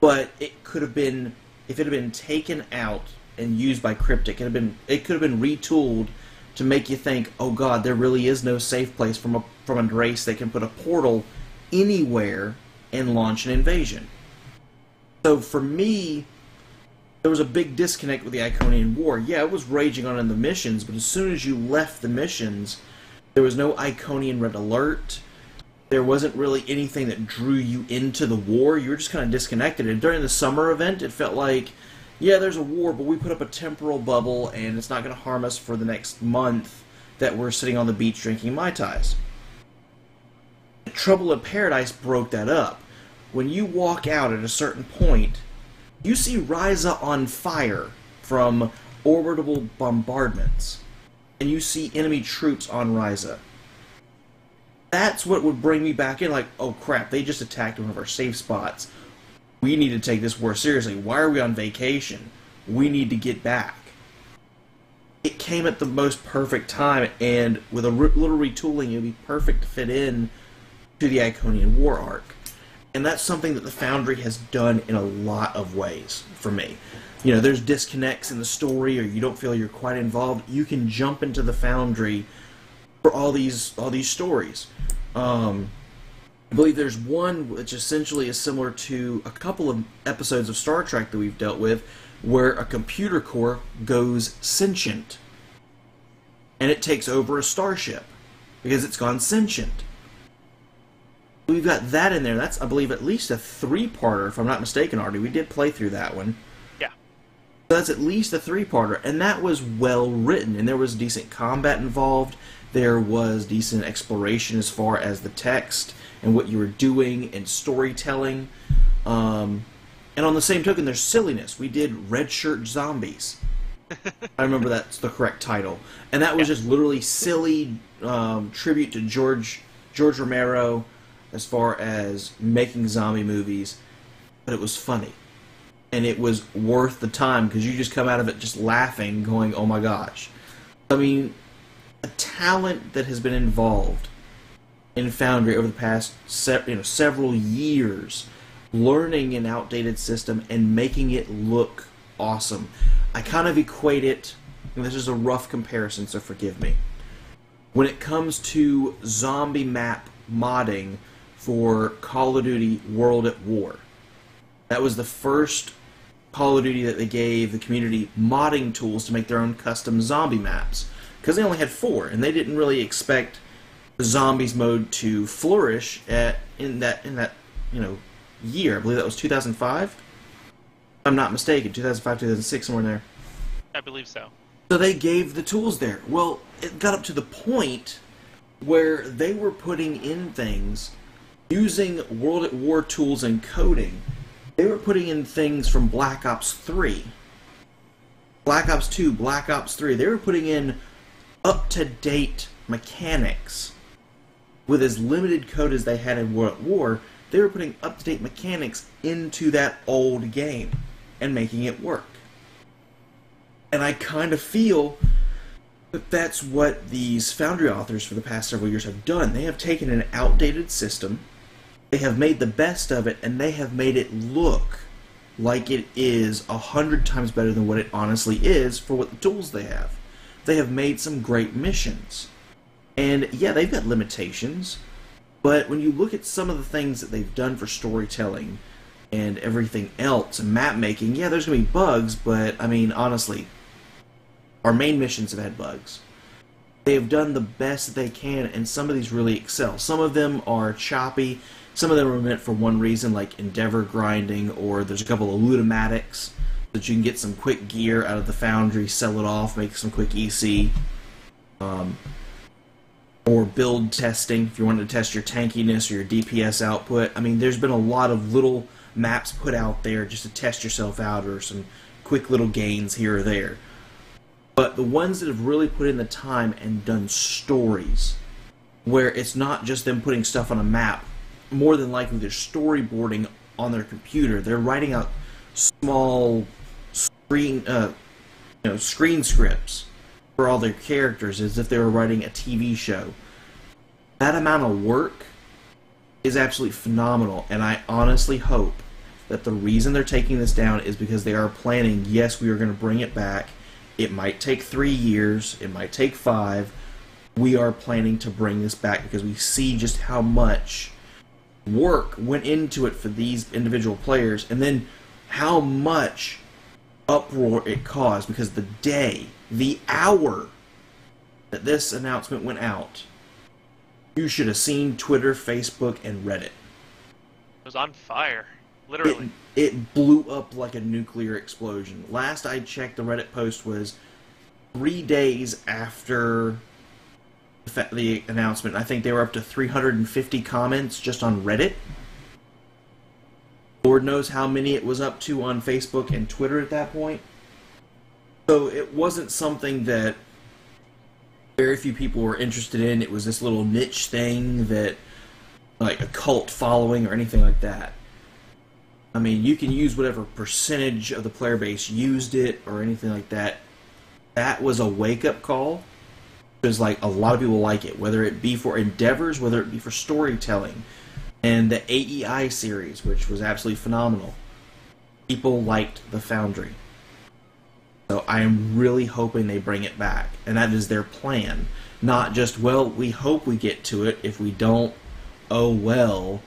C: but it could have been, if it had been taken out and used by Cryptic, it could have been retooled to make you think, oh god, there really is no safe place from a race that can put a portal anywhere and launch an invasion. So for me, there was a big disconnect with the Iconian War. Yeah, it was raging on in the missions, but as soon as you left the missions, there was no Iconian Red Alert. There wasn't really anything that drew you into the war. You were just kind of disconnected. And during the summer event, it felt like, yeah, there's a war, but we put up a temporal bubble, and it's not going to harm us for the next month that we're sitting on the beach drinking Mai Tais. Trouble in Paradise broke that up. When you walk out at a certain point, you see Ryza on fire from orbital bombardments, and you see enemy troops on Ryza. That's what would bring me back in, like, oh crap, they just attacked one of our safe spots. We need to take this war seriously. Why are we on vacation? We need to get back. It came at the most perfect time, and with a little retooling, it would be perfect to fit in to the Iconian War arc. And that's something that the Foundry has done in a lot of ways for me. You know, there's disconnects in the story, or you don't feel you're quite involved. You can jump into the Foundry for all these stories. I believe there's one which essentially is similar to a couple of episodes of Star Trek that we've dealt with, where a computer core goes sentient, and it takes over a starship because it's gone sentient. We've got that in there. That's, I believe, at least a 3-parter, if I'm not mistaken, Artie. We did play through that one.
B: Yeah.
C: So that's at least a 3-parter, and that was well written, and there was decent combat involved. There was decent exploration as far as the text and what you were doing and storytelling. And on the same token, there's silliness. We did Red Shirt Zombies. I remember that's the correct title. And that was just literally silly tribute to George Romero as far as making zombie movies. But it was funny. And it was worth the time because you just come out of it just laughing, going, oh my gosh. I mean, a talent that has been involved in Foundry over the past several years, learning an outdated system and making it look awesome. I kind of equate it, and this is a rough comparison, so forgive me. When it comes to zombie map modding for Call of Duty World at War, that was the first Call of Duty that they gave the community modding tools to make their own custom zombie maps. Because they only had 4, and they didn't really expect the zombies mode to flourish in that year. I believe that was 2005. If I'm not mistaken, 2005, 2006, somewhere in there.
B: I believe so.
C: So they gave the tools there. Well, it got up to the point where they were putting in things using World at War tools and coding. They were putting in things from Black Ops 3, Black Ops 2, Black Ops 3. They were putting in up-to-date mechanics. With as limited code as they had in World at War, they were putting up-to-date mechanics into that old game and making it work. And I kind of feel that that's what these Foundry authors for the past several years have done. They have taken an outdated system, they have made the best of it, and they have made it look like it is 100 times better than what it honestly is for what the tools they have. They have made some great missions. And yeah, they've got limitations, but when you look at some of the things that they've done for storytelling and everything else, and map making, yeah, there's going to be bugs, but I mean, honestly, our main missions have had bugs. they've done the best that they can, and some of these really excel. Some of them are choppy. Some of them are meant for one reason, like Endeavor grinding, or there's a couple of Ludomatics that you can get some quick gear out of the Foundry, sell it off, make some quick EC. Or build testing, if you wanted to test your tankiness or your DPS output. I mean, there's been a lot of little maps put out there just to test yourself out, or some quick little gains here or there. But the ones that have really put in the time and done stories, where it's not just them putting stuff on a map, more than likely they're storyboarding on their computer. They're writing out small screen scripts for all their characters as if they were writing a TV show. That amount of work is absolutely phenomenal, and I honestly hope that the reason they're taking this down is because they are planning, yes, we are going to bring it back. It might take 3 years, it might take 5. We are planning to bring this back because we see just how much work went into it for these individual players, and then how much uproar it caused, because the hour that this announcement went out, you should have seen Twitter, Facebook, and Reddit.
B: It was on fire, literally.
C: It blew up like a nuclear explosion. Last I checked, the Reddit post was 3 days after the announcement. I think they were up to 350 comments just on Reddit. Lord knows how many it was up to on Facebook and Twitter at that point. So it wasn't something that very few people were interested in. It was this little niche thing that, like a cult following or anything like that. I mean, you can use whatever percentage of the player base used it or anything like that. That was a wake-up call. Because, like, a lot of people like it, whether it be for endeavors, whether it be for storytelling. And the AEI series, which was absolutely phenomenal. People liked the Foundry. So I am really hoping they bring it back. And that is their plan. Not just, well, we hope we get to it. If we don't, oh well.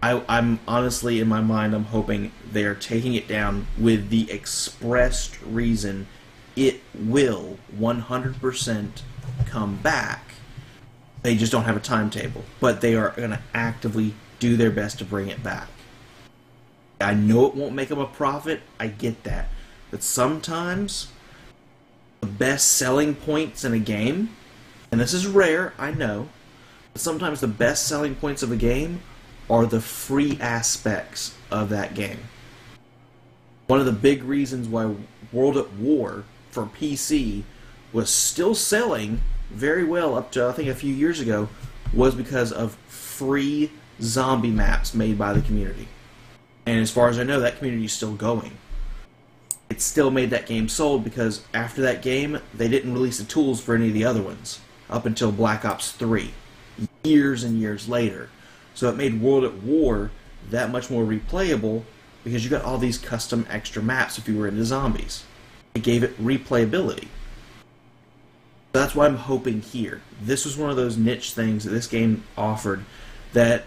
C: I'm honestly, in my mind, I'm hoping they're taking it down with the expressed reason it will 100% come back. They just don't have a timetable. But they are going to actively do their best to bring it back. I know it won't make them a profit. I get that. But sometimes the best selling points in a game, and this is rare, I know, but sometimes the best selling points of a game are the free aspects of that game. One of the big reasons why World at War for PC was still selling very well up to, I think, a few years ago, was because of free zombie maps made by the community. And as far as I know, that community is still going. It still made that game sold because after that game, they didn't release the tools for any of the other ones up until Black Ops 3, years and years later. So it made World at War that much more replayable because you got all these custom extra maps if you were into zombies. It gave it replayability. That's why I'm hoping here. This was one of those niche things that this game offered that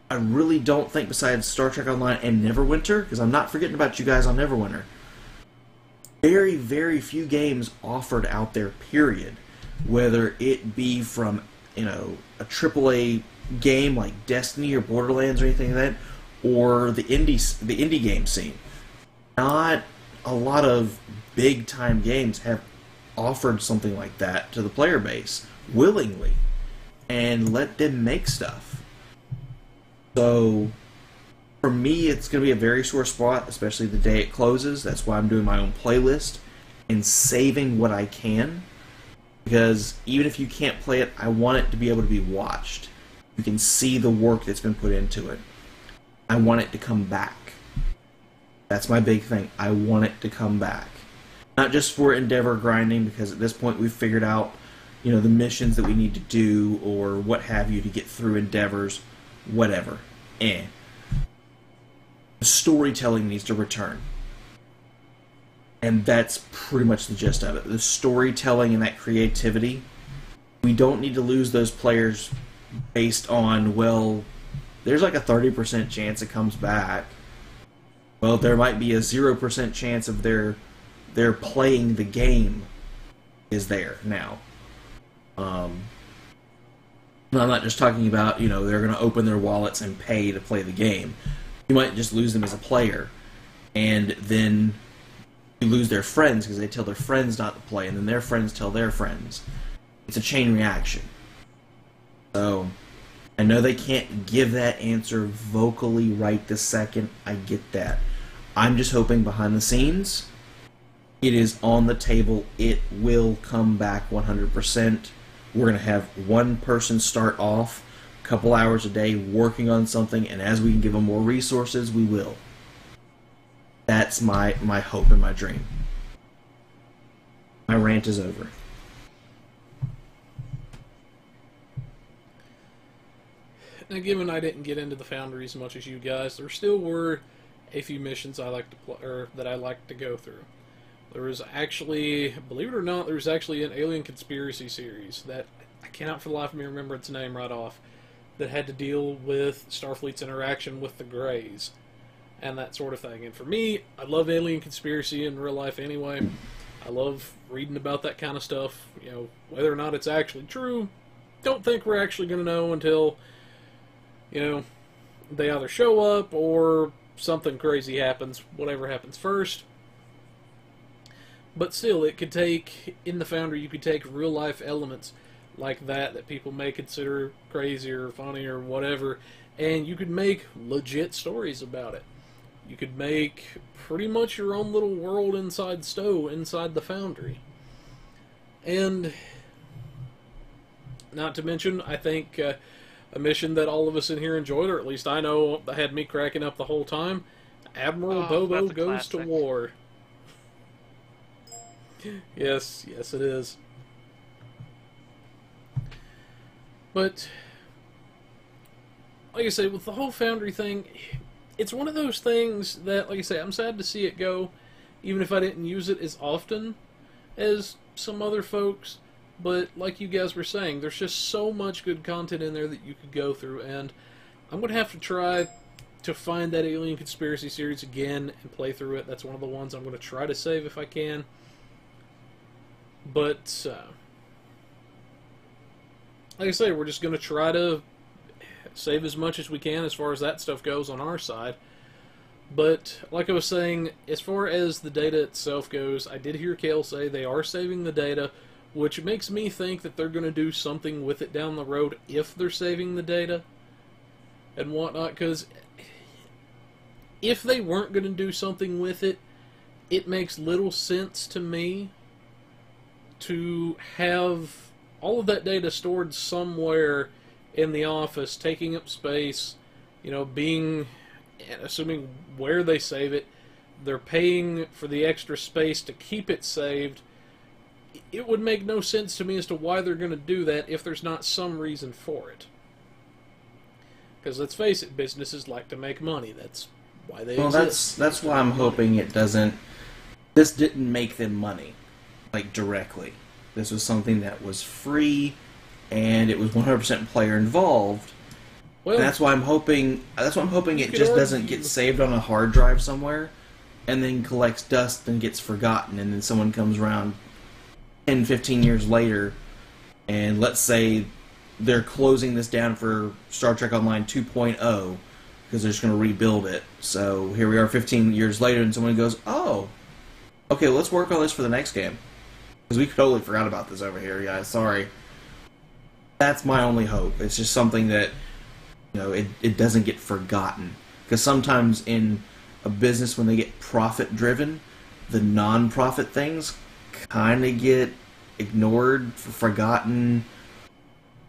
C: I really don't think, besides Star Trek Online and Neverwinter, because I'm not forgetting about you guys on Neverwinter, very, very few games offered out there, period. Whether it be from, a AAA game like Destiny or Borderlands or anything like that, or the indie game scene. Not a lot of big-time games have offered something like that to the player base willingly and let them make stuff. So for me, it's going to be a very sore spot, especially the day it closes. That's why I'm doing my own playlist and saving what I can, because even if you can't play it, I want it to be able to be watched. You can see the work that's been put into it. I want it to come back. That's my big thing. I want it to come back. Not just for Endeavor grinding, because at this point we've figured out, the missions that we need to do or what have you to get through Endeavors, whatever. The storytelling needs to return. And that's pretty much the gist of it. The storytelling and that creativity, we don't need to lose those players based on, well, there's like a 30% chance it comes back. Well, there might be a 0% chance of their playing the game is there now. I'm not just talking about, they're going to open their wallets and pay to play the game. You might just lose them as a player, and then you lose their friends because they tell their friends not to play, and then their friends tell their friends. It's a chain reaction. So, I know they can't give that answer vocally right this second. I get that. I'm just hoping behind the scenes, it is on the table. It will come back 100%. We're going to have one person start off a couple hours a day working on something, and as we can give them more resources, we will. That's my hope and my dream. My rant is over.
A: Now, given I didn't get into the Foundry as much as you guys, there still were a few missions I like to play, or that I like to go through. There was actually, believe it or not, there was actually an Alien Conspiracy series that I cannot for the life of me remember its name right off, that had to deal with Starfleet's interaction with the Greys and that sort of thing. And for me, I love Alien Conspiracy in real life anyway. I love reading about that kind of stuff. Whether or not it's actually true, don't think we're actually going to know until, they either show up or something crazy happens, whatever happens first. But still, it could take, in the Foundry, you could take real-life elements like that people may consider crazy or funny or whatever, and you could make legit stories about it. You could make pretty much your own little world inside the Foundry. And, not to mention, I think a mission that all of us in here enjoyed, or at least I know that had me cracking up the whole time, Admiral Bobo Goes to War. Yes, it is. But, like I say, with the whole Foundry thing, it's one of those things that, like I say, I'm sad to see it go, even if I didn't use it as often as some other folks. But, like you guys were saying, there's just so much good content in there that you could go through, and I'm going to have to try to find that Alien Conspiracy series again and play through it. That's one of the ones I'm going to try to save if I can. But, like I say, we're just going to try to save as much as we can as far as that stuff goes on our side. But, like I was saying, as far as the data itself goes, I did hear Kale say they are saving the data, which makes me think that they're going to do something with it down the road if they're saving the data and whatnot, because if they weren't going to do something with it, it makes little sense to me to have all of that data stored somewhere in the office, taking up space, assuming where they save it, they're paying for the extra space to keep it saved. It would make no sense to me as to why they're going to do that if there's not some reason for it. Because let's face it, businesses like to make money. That's why they exist.
C: That's why I'm hoping it doesn't. This didn't make them money, directly. This was something that was free, and it was 100% player involved. Well, and that's why I'm hoping. That's why I'm hoping it just doesn't get saved on a hard drive somewhere, and then collects dust and gets forgotten, and then someone comes around 10, 15 years later, and let's say they're closing this down for Star Trek Online 2.0 because they're just going to rebuild it. So here we are 15 years later, and someone goes, oh, okay, let's work on this for the next game. Because we totally forgot about this over here, guys. Sorry. That's my only hope. It's just something that, it doesn't get forgotten. Because sometimes in a business, when they get profit-driven, the non-profit things kind of get ignored, forgotten,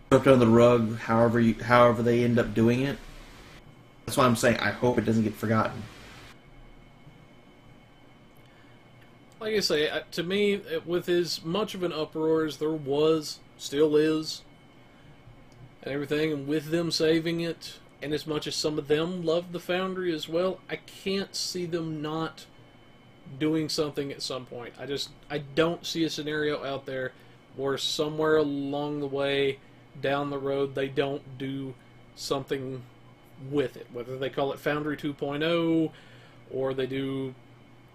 C: swept under the rug, however they end up doing it. That's why I'm saying I hope it doesn't get forgotten.
A: Like I say, to me, with as much of an uproar as there was, still is, and everything, and with them saving it, and as much as some of them love the Foundry as well, I can't see them not doing something at some point. I don't see a scenario out there where somewhere along the way, down the road, they don't do something with it. Whether they call it Foundry 2.0, or they do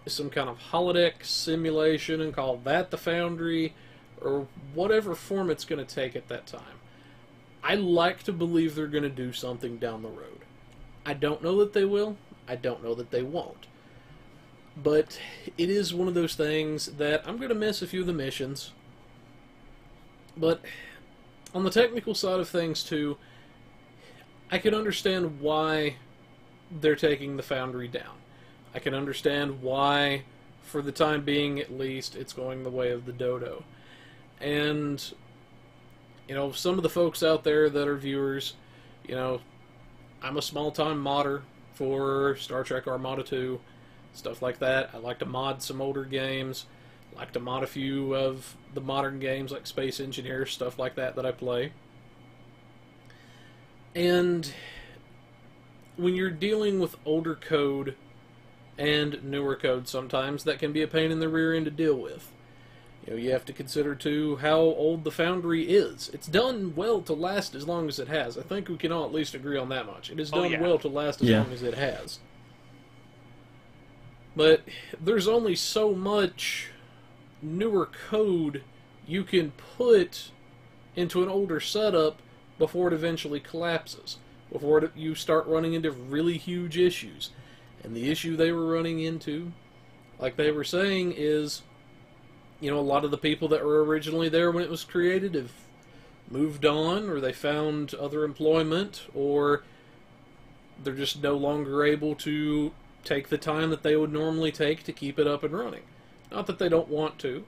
A: some kind of holodeck simulation and call that the Foundry, or whatever form it's going to take at that time. I like to believe they're going to do something down the road. I don't know that they will. I don't know that they won't. But it is one of those things that I'm going to miss a few of the missions. But on the technical side of things, too, I can understand why they're taking the Foundry down. I can understand why, for the time being at least, it's going the way of the Dodo. And, you know, some of the folks out there that are viewers, you know, I'm a small-time modder for Star Trek Armada 2, stuff like that. I like to mod some older games. I like to mod a few of the modern games like Space Engineer, stuff like that I play. And when you're dealing with older code and newer code sometimes, that can be a pain in the rear end to deal with. You know, you have to consider, too, how old the Foundry is. It's done well to last as long as it has. I think we can all at least agree on that much. It has done well to last as long as it has. But there's only so much newer code you can put into an older setup before it eventually collapses, before you start running into really huge issues. And the issue they were running into, like they were saying, is, you know, a lot of the people that were originally there when it was created have moved on, or they found other employment, or they're just no longer able to take the time that they would normally take to keep it up and running. Not that they don't want to,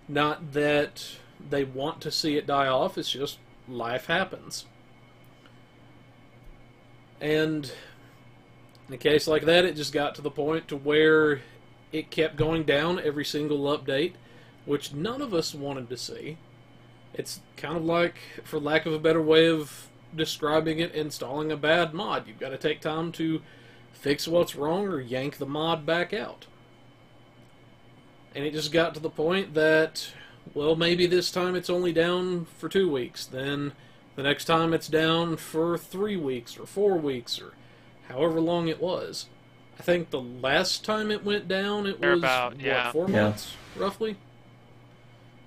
A: not that they want to see it die off, it's just life happens. And in a case like that, it just got to the point to where it kept going down every single update, which none of us wanted to see. It's kind of like, for lack of a better way of describing it, installing a bad mod. You've got to take time to fix what's wrong or yank the mod back out. And it just got to the point that, well, maybe this time it's only down for 2 weeks, then the next time it's down for 3 weeks or 4 weeks or however long it was. I think the last time it went down, it was, what, 4 months, roughly?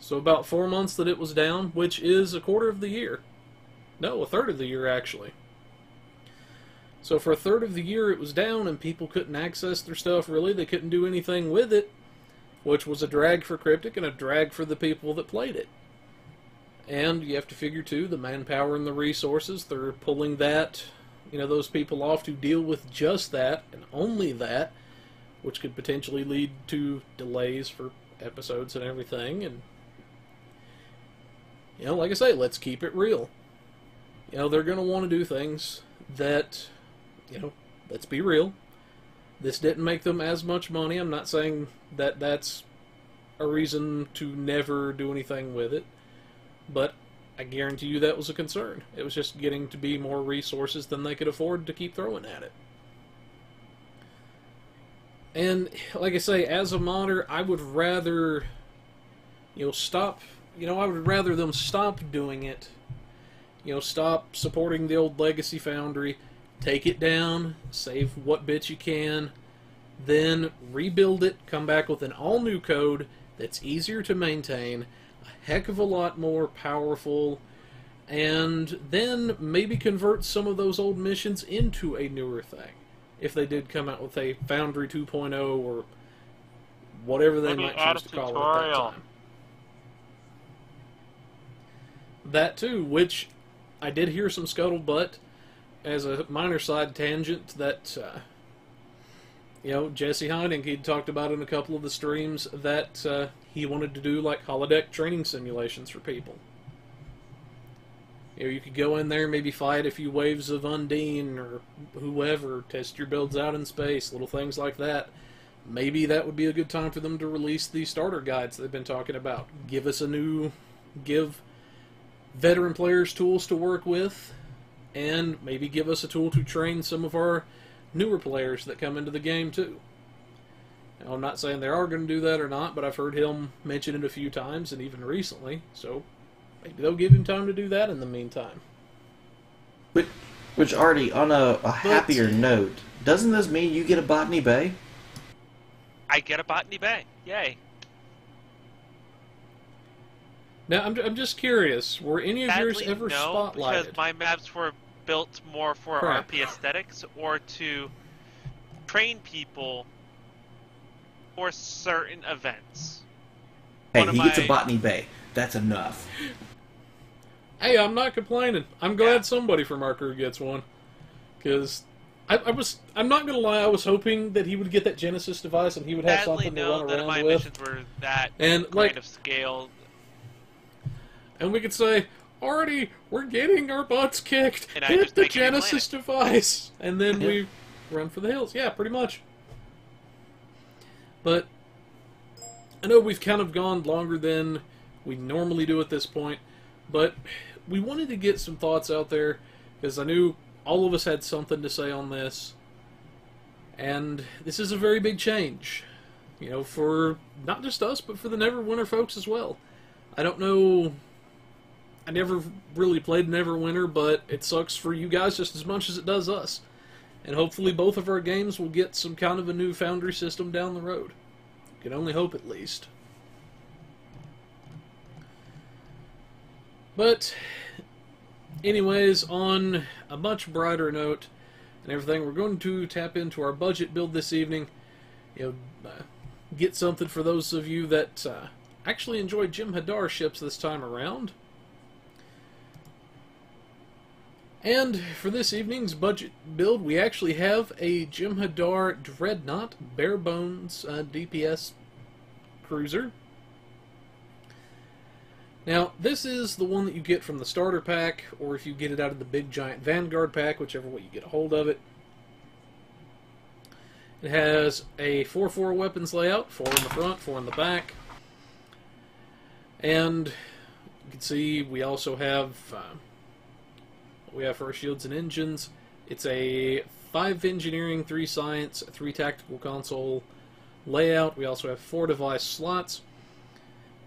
A: So about 4 months that it was down, which is a quarter of the year. No, a third of the year, actually. So for a third of the year it was down, and people couldn't access their stuff, really. They couldn't do anything with it, which was a drag for Cryptic and a drag for the people that played it. And you have to figure, too, the manpower and the resources, they're pulling that, you know, those people off to deal with just that, and only that, which could potentially lead to delays for episodes and everything, and you know, like I say, let's keep it real. You know, they're going to want to do things that, you know, let's be real. This didn't make them as much money. I'm not saying that that's a reason to never do anything with it. But I guarantee you that was a concern. It was just getting to be more resources than they could afford to keep throwing at it. And, like I say, as a modder, I would rather, you know, I would rather them stop doing it. You know, stop supporting the old Legacy Foundry, take it down, save what bits you can, then rebuild it, come back with an all-new code that's easier to maintain, a heck of a lot more powerful, and then maybe convert some of those old missions into a newer thing. If they did come out with a Foundry 2.0 or whatever they might choose to call it at that time. That too, which I did hear some scuttlebutt as a minor side tangent that, you know, Jesse Heining, he'd talked about in a couple of the streams that he wanted to do like holodeck training simulations for people. You know, you could go in there, maybe fight a few waves of Undine or whoever, test your builds out in space, little things like that. Maybe that would be a good time for them to release the starter guides they've been talking about. Give veteran players tools to work with, and maybe give us a tool to train some of our newer players that come into the game too. Now, I'm not saying they are going to do that or not, but I've heard him mention it a few times, and even recently, so maybe they'll give him time to do that in the meantime.
C: Which Artie, on a happier note, doesn't this mean you get a Botany Bay?
B: I get a Botany Bay. Yay.
A: Now, I'm just curious, were any of yours
B: Sadly,
A: ever
B: no, because
A: spotlighted?
B: my maps were built more for
A: Crap.
B: RP aesthetics or to train people for certain events.
C: Hey,
B: One of
C: he gets a
B: my-
C: botany bay. That's enough.
A: Hey, I'm not complaining. I'm glad
B: Yeah.
A: somebody from our crew gets one. Because I'm not going to lie, I was hoping that he would get that Genesis device and he would have
B: Sadly,
A: something to
B: no,
A: run
B: none of my
A: around with.
B: missions were that
A: And,
B: kind
A: like-
B: of scale.
A: And we could say, Artie, we're getting our butts kicked.
B: And I
A: Hit
B: just
A: the
B: make a new
A: Genesis device. And then we run for the hills. Yeah, pretty much. But I know we've kind of gone longer than we normally do at this point, but we wanted to get some thoughts out there because I knew all of us had something to say on this. And this is a very big change, you know, for not just us, but for the Neverwinter folks as well. I don't know, I never really played Neverwinter, but it sucks for you guys just as much as it does us. And hopefully both of our games will get some kind of a new Foundry system down the road. You can only hope at least. But, anyways, on a much brighter note and everything, we're going to tap into our budget build this evening. You know, get something for those of you that actually enjoy Jim Hadar ships this time around. And for this evening's budget build, we actually have a Jim Hadar Dreadnought bare bones DPS cruiser. Now, this is the one that you get from the starter pack, or if you get it out of the big giant Vanguard pack, whichever way you get a hold of it. It has a 4-4 weapons layout, 4 in the front, 4 in the back. And you can see we also have what we have for our shields and engines. It's a 5 engineering, 3 science, 3 tactical console layout. We also have 4 device slots.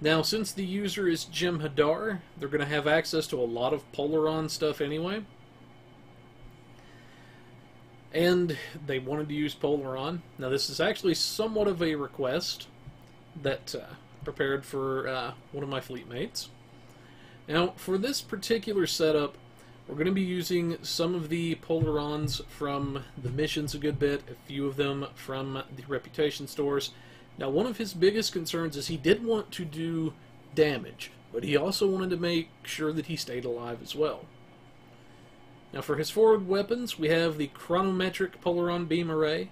A: Now, since the user is Jim Hadar, they're going to have access to a lot of Polaron stuff anyway. And they wanted to use Polaron. Now, this is actually somewhat of a request that prepared for one of my fleet mates. Now, for this particular setup, we're going to be using some of the Polarons from the missions a good bit, a few of them from the reputation stores. Now, one of his biggest concerns is he did want to do damage, but he also wanted to make sure that he stayed alive as well. Now, for his forward weapons, we have the Chronometric Polaron Beam Array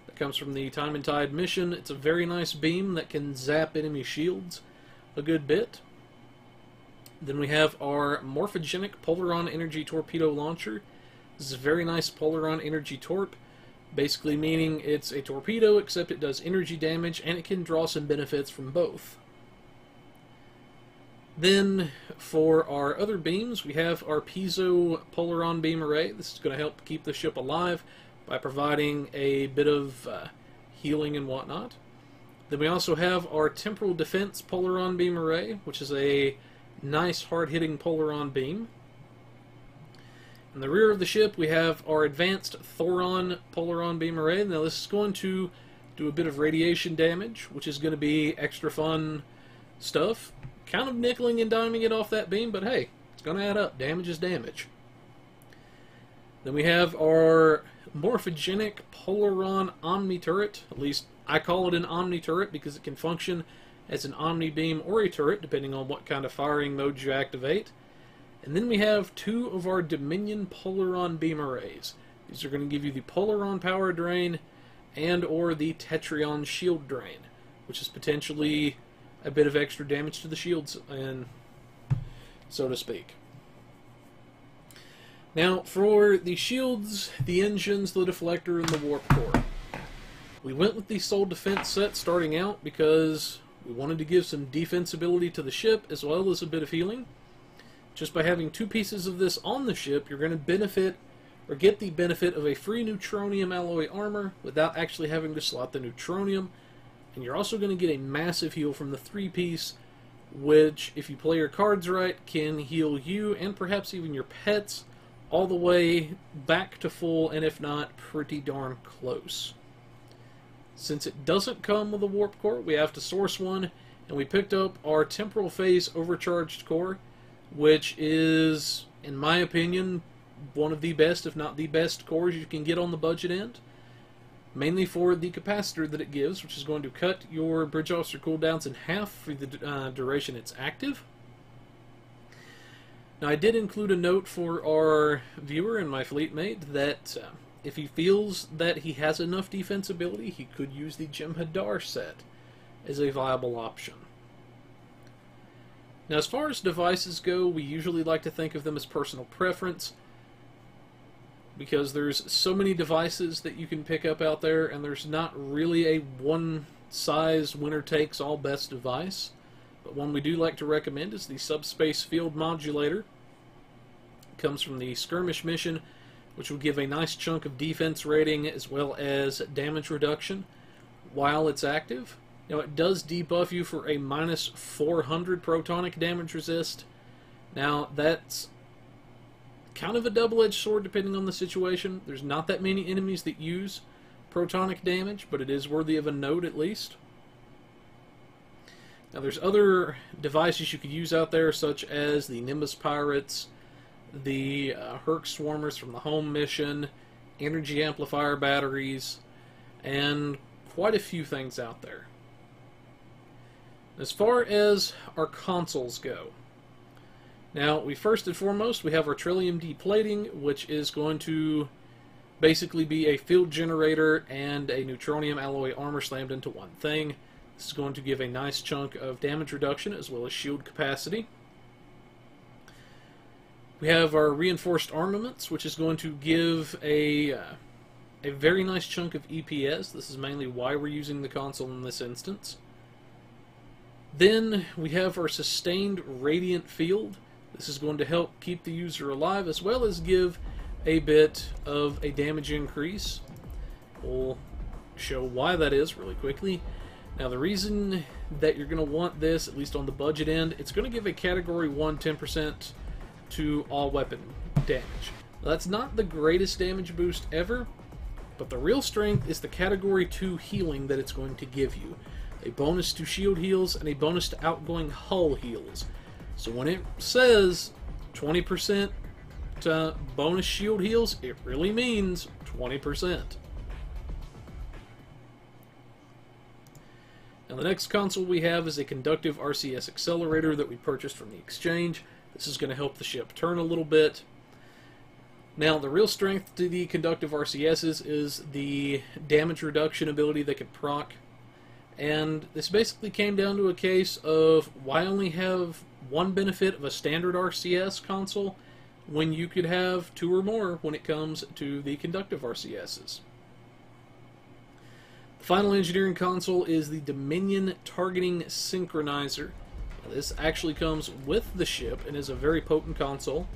A: that comes from the Time and Tide mission. It's a very nice beam that can zap enemy shields a good bit. Then we have our Morphogenic Polaron Energy Torpedo Launcher. This is a very nice Polaron Energy Torp. Basically meaning it's a torpedo, except it does energy damage, and it can draw some benefits from both. Then, for our other beams, we have our Piezo Polaron Beam Array. This is going to help keep the ship alive by providing a bit of healing and whatnot. Then we also have our Temporal Defense Polaron Beam Array, which is a nice hard-hitting Polaron beam. In the rear of the ship, we have our advanced Thoron Polaron Beam Array. Now, this is going to do a bit of radiation damage, which is going to be extra fun stuff. Kind of nickeling and diming it off that beam, but hey, it's going to add up. Damage is damage. Then we have our Morphogenic Polaron Omni Turret. At least I call it an Omni Turret because it can function as an Omni Beam or a turret, depending on what kind of firing mode you activate. And then we have 2 of our Dominion Polaron Beam Arrays. These are going to give you the Polaron Power Drain and or the Tetrion Shield Drain, which is potentially a bit of extra damage to the shields, and so to speak. Now, for the shields, the engines, the deflector, and the warp core, we went with the Soul Defense set starting out because we wanted to give some defensibility to the ship as well as a bit of healing. Just by having 2 pieces of this on the ship, you're going to benefit or get the benefit of a free neutronium alloy armor without actually having to slot the neutronium. And you're also going to get a massive heal from the 3-piece, which, if you play your cards right, can heal you and perhaps even your pets all the way back to full, and if not, pretty darn close. Since it doesn't come with a warp core, we have to source one, And we picked up our temporal phase overcharged core, which is, in my opinion, one of the best, if not the best, cores you can get on the budget end. Mainly for the capacitor that it gives, which is going to cut your bridge officer cooldowns in half for the duration it's active. Now, I did include a note for our viewer and my fleet mate that if he feels that he has enough defensibility, he could use the Jem'Hadar set as a viable option. Now, as far as devices go, we usually like to think of them as personal preference, because there's so many devices that you can pick up out there, and there's not really a one-size winner-takes-all best device. But one we do like to recommend is the Subspace Field Modulator. It comes from the Skirmish mission, which will give a nice chunk of defense rating as well as damage reduction while it's active. Now, it does debuff you for a minus 400 protonic damage resist. Now, that's kind of a double-edged sword depending on the situation. There's not that many enemies that use protonic damage, but it is worthy of a note at least. Now, there's other devices you could use out there, such as the Nimbus Pirates, the Herc Swarmers from the home mission, energy amplifier batteries, and quite a few things out there. As far as our consoles go, now, we first and foremost, we have our Trillium deplating, which is going to basically be a field generator and a neutronium alloy armor slammed into one thing. This is going to give a nice chunk of damage reduction as well as shield capacity. We have our reinforced armaments, which is going to give a very nice chunk of EPS. This is mainly why we're using the console in this instance. Then we have our sustained radiant field. This is going to help keep the user alive as well as give a bit of a damage increase. We'll show why that is really quickly. Now, the reason that you're going to want this, at least on the budget end, it's going to give a Category 1 10% to all weapon damage. Now, that's not the greatest damage boost ever, but the real strength is the Category 2 healing that it's going to give you. A bonus to shield heals and a bonus to outgoing hull heals. So when it says 20% bonus shield heals, it really means 20%. Now, the next console we have is a conductive RCS accelerator that we purchased from the exchange. This is going to help the ship turn a little bit. Now, the real strength to the conductive RCSs is the damage reduction ability they can proc. And this basically came down to a case of why only have one benefit of a standard RCS console when you could have two or more when it comes to the conductive RCSs. The final engineering console is the Dominion Targeting Synchronizer. Now, this actually comes with the ship and is a very potent console.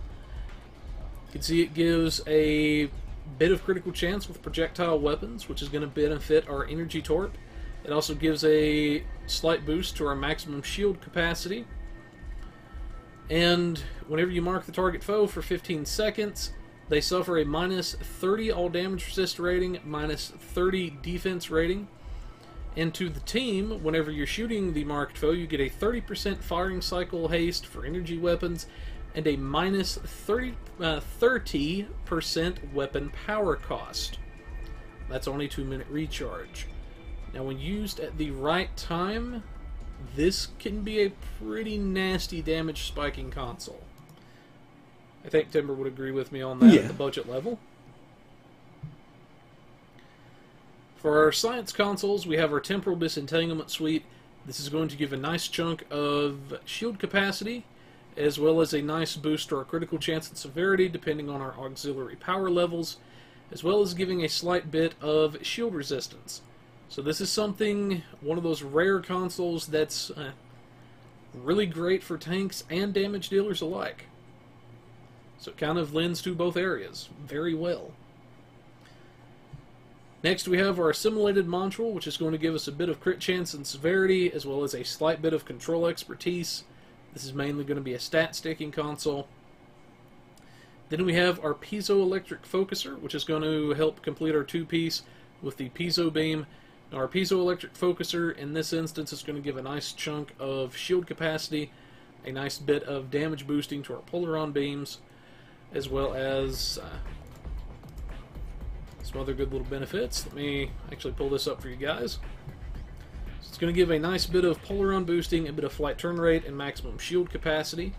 A: You can see it gives a bit of critical chance with projectile weapons, which is going to benefit our energy torp. It also gives a slight boost to our maximum shield capacity. And whenever you mark the target foe for 15 seconds, they suffer a minus 30 all damage resist rating, minus 30 defense rating. And to the team, whenever you're shooting the marked foe, you get a 30% firing cycle haste for energy weapons and a minus 30% weapon power cost. That's only 2-minute recharge. Now, when used at the right time, this can be a pretty nasty damage spiking console. I think Timber would agree with me on that at the budget level. For our science consoles, we have our Temporal Disentanglement Suite. This is going to give a nice chunk of shield capacity, as well as a nice boost to our critical chance and severity, depending on our auxiliary power levels, as well as giving a slight bit of shield resistance. So this is something, one of those rare consoles that's really great for tanks and damage dealers alike. So it kind of lends to both areas very well. Next we have our assimilated module, which is going to give us a bit of crit chance and severity, as well as a slight bit of control expertise. This is mainly going to be a stat staking console. Then we have our piezoelectric focuser, which is going to help complete our two-piece with the piezo beam, Now, our piezoelectric focuser in this instance is going to give a nice chunk of shield capacity, a nice bit of damage boosting to our polaron beams, as well as some other good little benefits. Let me actually pull this up for you guys. So it's going to give a nice bit of polaron boosting, a bit of flight turn rate, and maximum shield capacity.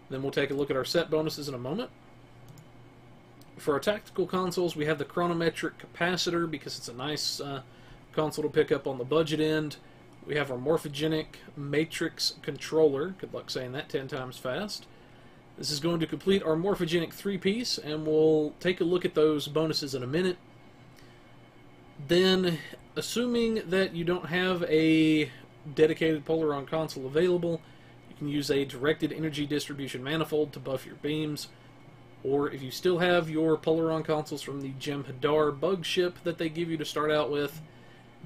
A: Then we'll take a look at our set bonuses in a moment. For our tactical consoles, we have the chronometric capacitor because it's a nice console to pick up on the budget end. We have our morphogenic matrix controller. Good luck saying that 10 times fast. This is going to complete our morphogenic 3-piece, and we'll take a look at those bonuses in a minute. Then, assuming that you don't have a dedicated polaron console available, you can use a directed energy distribution manifold to buff your beams. Or if you still have your polaron consoles from the Jem'Hadar bug ship that they give you to start out with,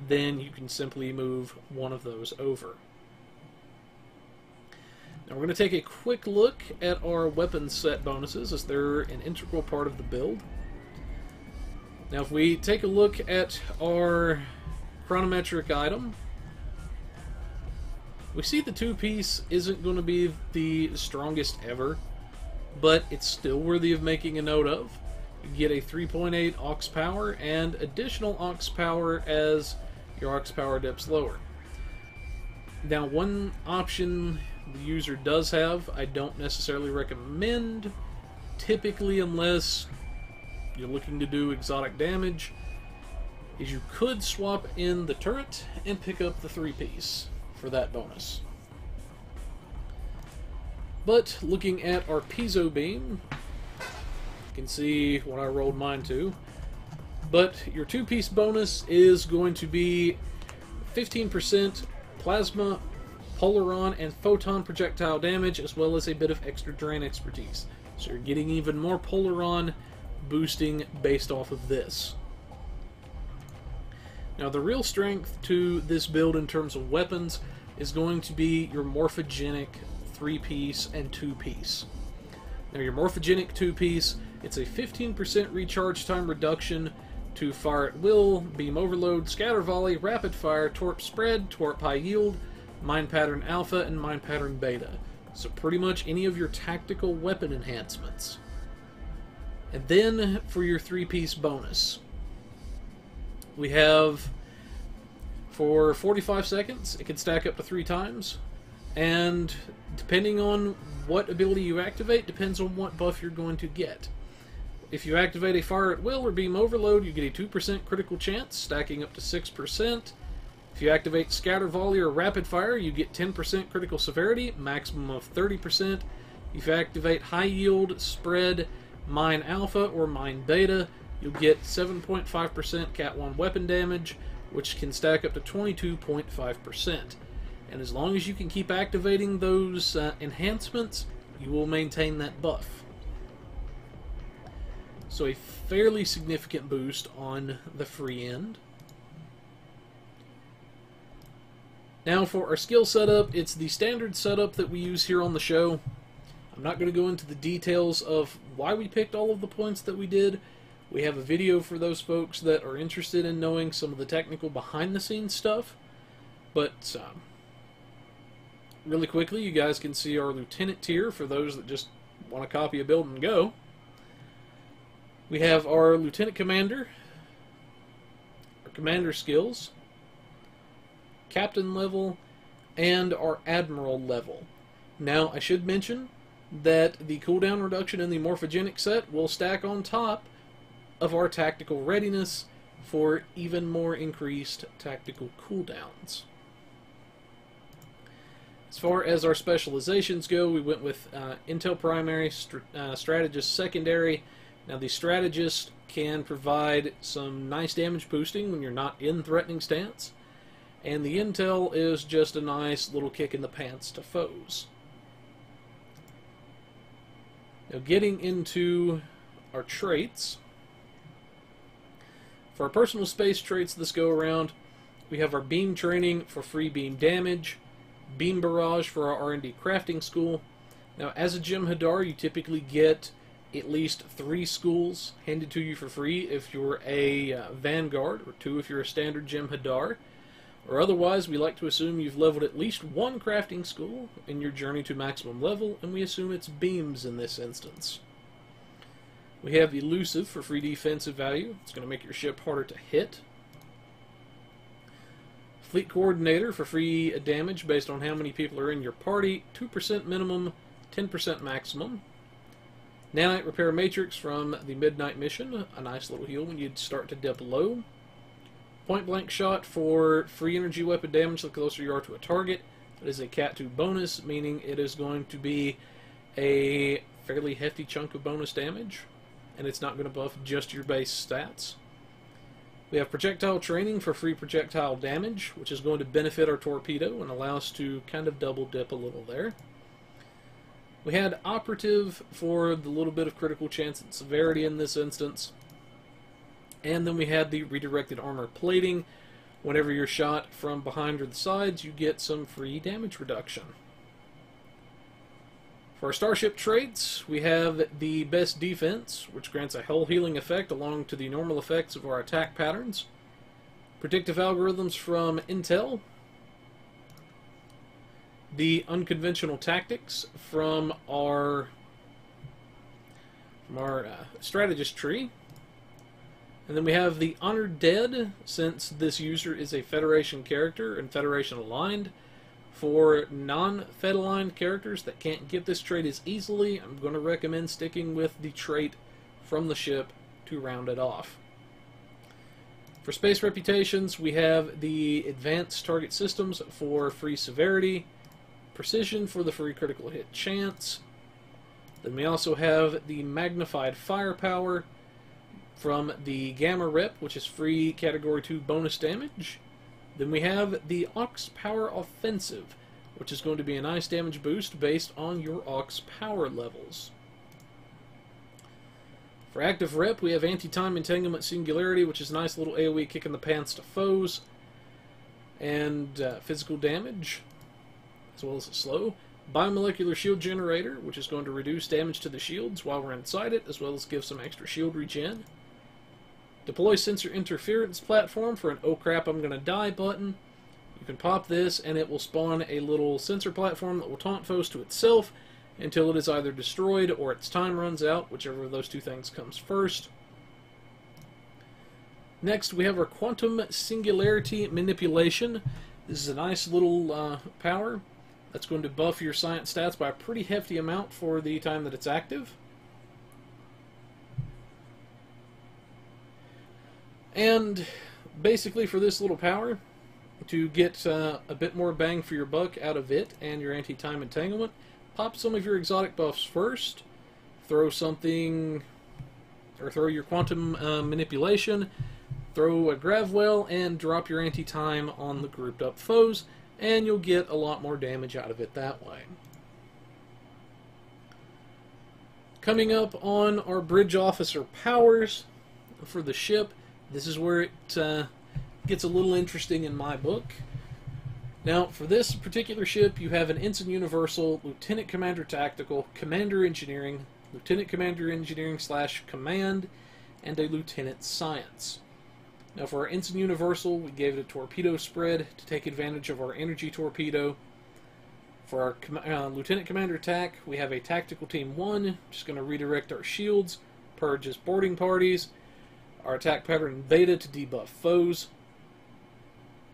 A: then you can simply move one of those over. Now we're going to take a quick look at our weapon set bonuses, as they're an integral part of the build. Now if we take a look at our chronometric item, we see the 2-piece isn't going to be the strongest ever, but it's still worthy of making a note of. You get a 3.8 aux power and additional aux power as your aux power dips lower. Now, one option the user does have, I don't necessarily recommend, typically unless you're looking to do exotic damage, is you could swap in the turret and pick up the 3-piece for that bonus. But looking at our piezo beam, you can see what I rolled mine to. But your 2-piece bonus is going to be 15% plasma, polaron, and photon projectile damage, as well as a bit of extra drain expertise. So you're getting even more polaron boosting based off of this. Now the real strength to this build in terms of weapons is going to be your morphogenic 3-piece and 2-piece. Now your morphogenic 2-piece, it's a 15% recharge time reduction to fire at will, beam overload, scatter volley, rapid fire, torp spread, torp high yield, mine pattern alpha, and mine pattern beta. So pretty much any of your tactical weapon enhancements. And then for your 3-piece bonus, we have for 45 seconds, it can stack up to 3 times, and depending on what ability you activate, depends on what buff you're going to get. If you activate a fire at will or beam overload, you get a 2% critical chance, stacking up to 6%. If you activate scatter volley or rapid fire, you get 10% critical severity, maximum of 30%. If you activate high yield, spread, mine alpha, or mine beta, you'll get 7.5% Cat 1 weapon damage, which can stack up to 22.5%. And as long as you can keep activating those enhancements, you will maintain that buff. So a fairly significant boost on the free end. Now for our skill setup, it's the standard setup that we use here on the show. I'm not going to go into the details of why we picked all of the points that we did. We have a video for those folks that are interested in knowing some of the technical behind-the-scenes stuff. But really quickly, you guys can see our lieutenant tier for those that just want to copy a build and go. We have our lieutenant commander, our commander skills, captain level, and our admiral level. Now, I should mention that the cooldown reduction in the morphogenic set will stack on top of our tactical readiness for even more increased tactical cooldowns. As far as our specializations go, we went with Intel primary, strategist secondary. Now the strategist can provide some nice damage boosting when you're not in threatening stance, and the Intel is just a nice little kick in the pants to foes. Now getting into our traits, for our personal space traits this go around, we have our beam training for free beam damage, beam barrage for our R&D crafting school. Now as a Jem'Hadar, you typically get at least 3 schools handed to you for free if you're a Vanguard, or 2 if you're a Standard Gem Hadar. Or otherwise, we like to assume you've leveled at least 1 crafting school in your journey to maximum level, and we assume it's beams in this instance. We have Elusive for free defensive value. It's going to make your ship harder to hit. Fleet Coordinator for free damage based on how many people are in your party. 2% minimum, 10% maximum. Nanite Repair Matrix from the Midnight Mission. A nice little heal when you start to dip low. Point Blank Shot for free energy weapon damage the closer you are to a target. It is a Cat 2 bonus, meaning it is going to be a fairly hefty chunk of bonus damage, and it's not going to buff just your base stats. We have Projectile Training for free projectile damage, which is going to benefit our torpedo and allow us to kind of double dip a little there. We had Operative for the little bit of critical chance and severity in this instance. And then we had the Redirected Armor Plating. Whenever you're shot from behind or the sides, you get some free damage reduction. For our Starship traits, we have the Best Defense, which grants a hull healing effect along to the normal effects of our attack patterns. Predictive Algorithms from Intel. The Unconventional Tactics from our Strategist tree. And then we have the Honored Dead, since this user is a Federation character and Federation aligned. For non-Fed aligned characters that can't get this trait as easily, I'm going to recommend sticking with the trait from the ship to round it off. For Space Reputations, we have the Advanced Target Systems for free severity, Precision for the free critical hit chance. Then we also have the Magnified Firepower from the Gamma Rep, which is free Category 2 bonus damage. Then we have the Aux Power Offensive, which is going to be a nice damage boost based on your Aux power levels. For Active Rep, we have Anti-Time Entanglement Singularity, which is a nice little AoE kick in the pants to foes, and physical damage, as well as a slow. Biomolecular Shield Generator, which is going to reduce damage to the shields while we're inside it, as well as give some extra shield regen. Deploy Sensor Interference Platform for an "oh crap, I'm gonna die" button. You can pop this and it will spawn a little sensor platform that will taunt foes to itself until it is either destroyed or its time runs out, whichever of those two things comes first. Next, we have our Quantum Singularity Manipulation. This is a nice little power that's going to buff your science stats by a pretty hefty amount for the time that it's active. And basically for this little power, to get a bit more bang for your buck out of it and your anti-time entanglement, pop some of your exotic buffs first, throw something, or throw your quantum manipulation, throw a Gravwell, and drop your anti-time on the grouped up foes, and you'll get a lot more damage out of it that way. Coming up on our Bridge Officer powers for the ship, this is where it gets a little interesting in my book. Now, for this particular ship, you have an Ensign Universal, Lieutenant Commander Tactical, Commander Engineering, Lieutenant Commander Engineering / Command, and a Lieutenant Science. Now, for our Ensign Universal, we gave it a torpedo spread to take advantage of our energy torpedo. For our Lieutenant Commander Tac, we have a Tactical Team 1, just going to redirect our shields, purge as boarding parties, our attack pattern Beta to debuff foes,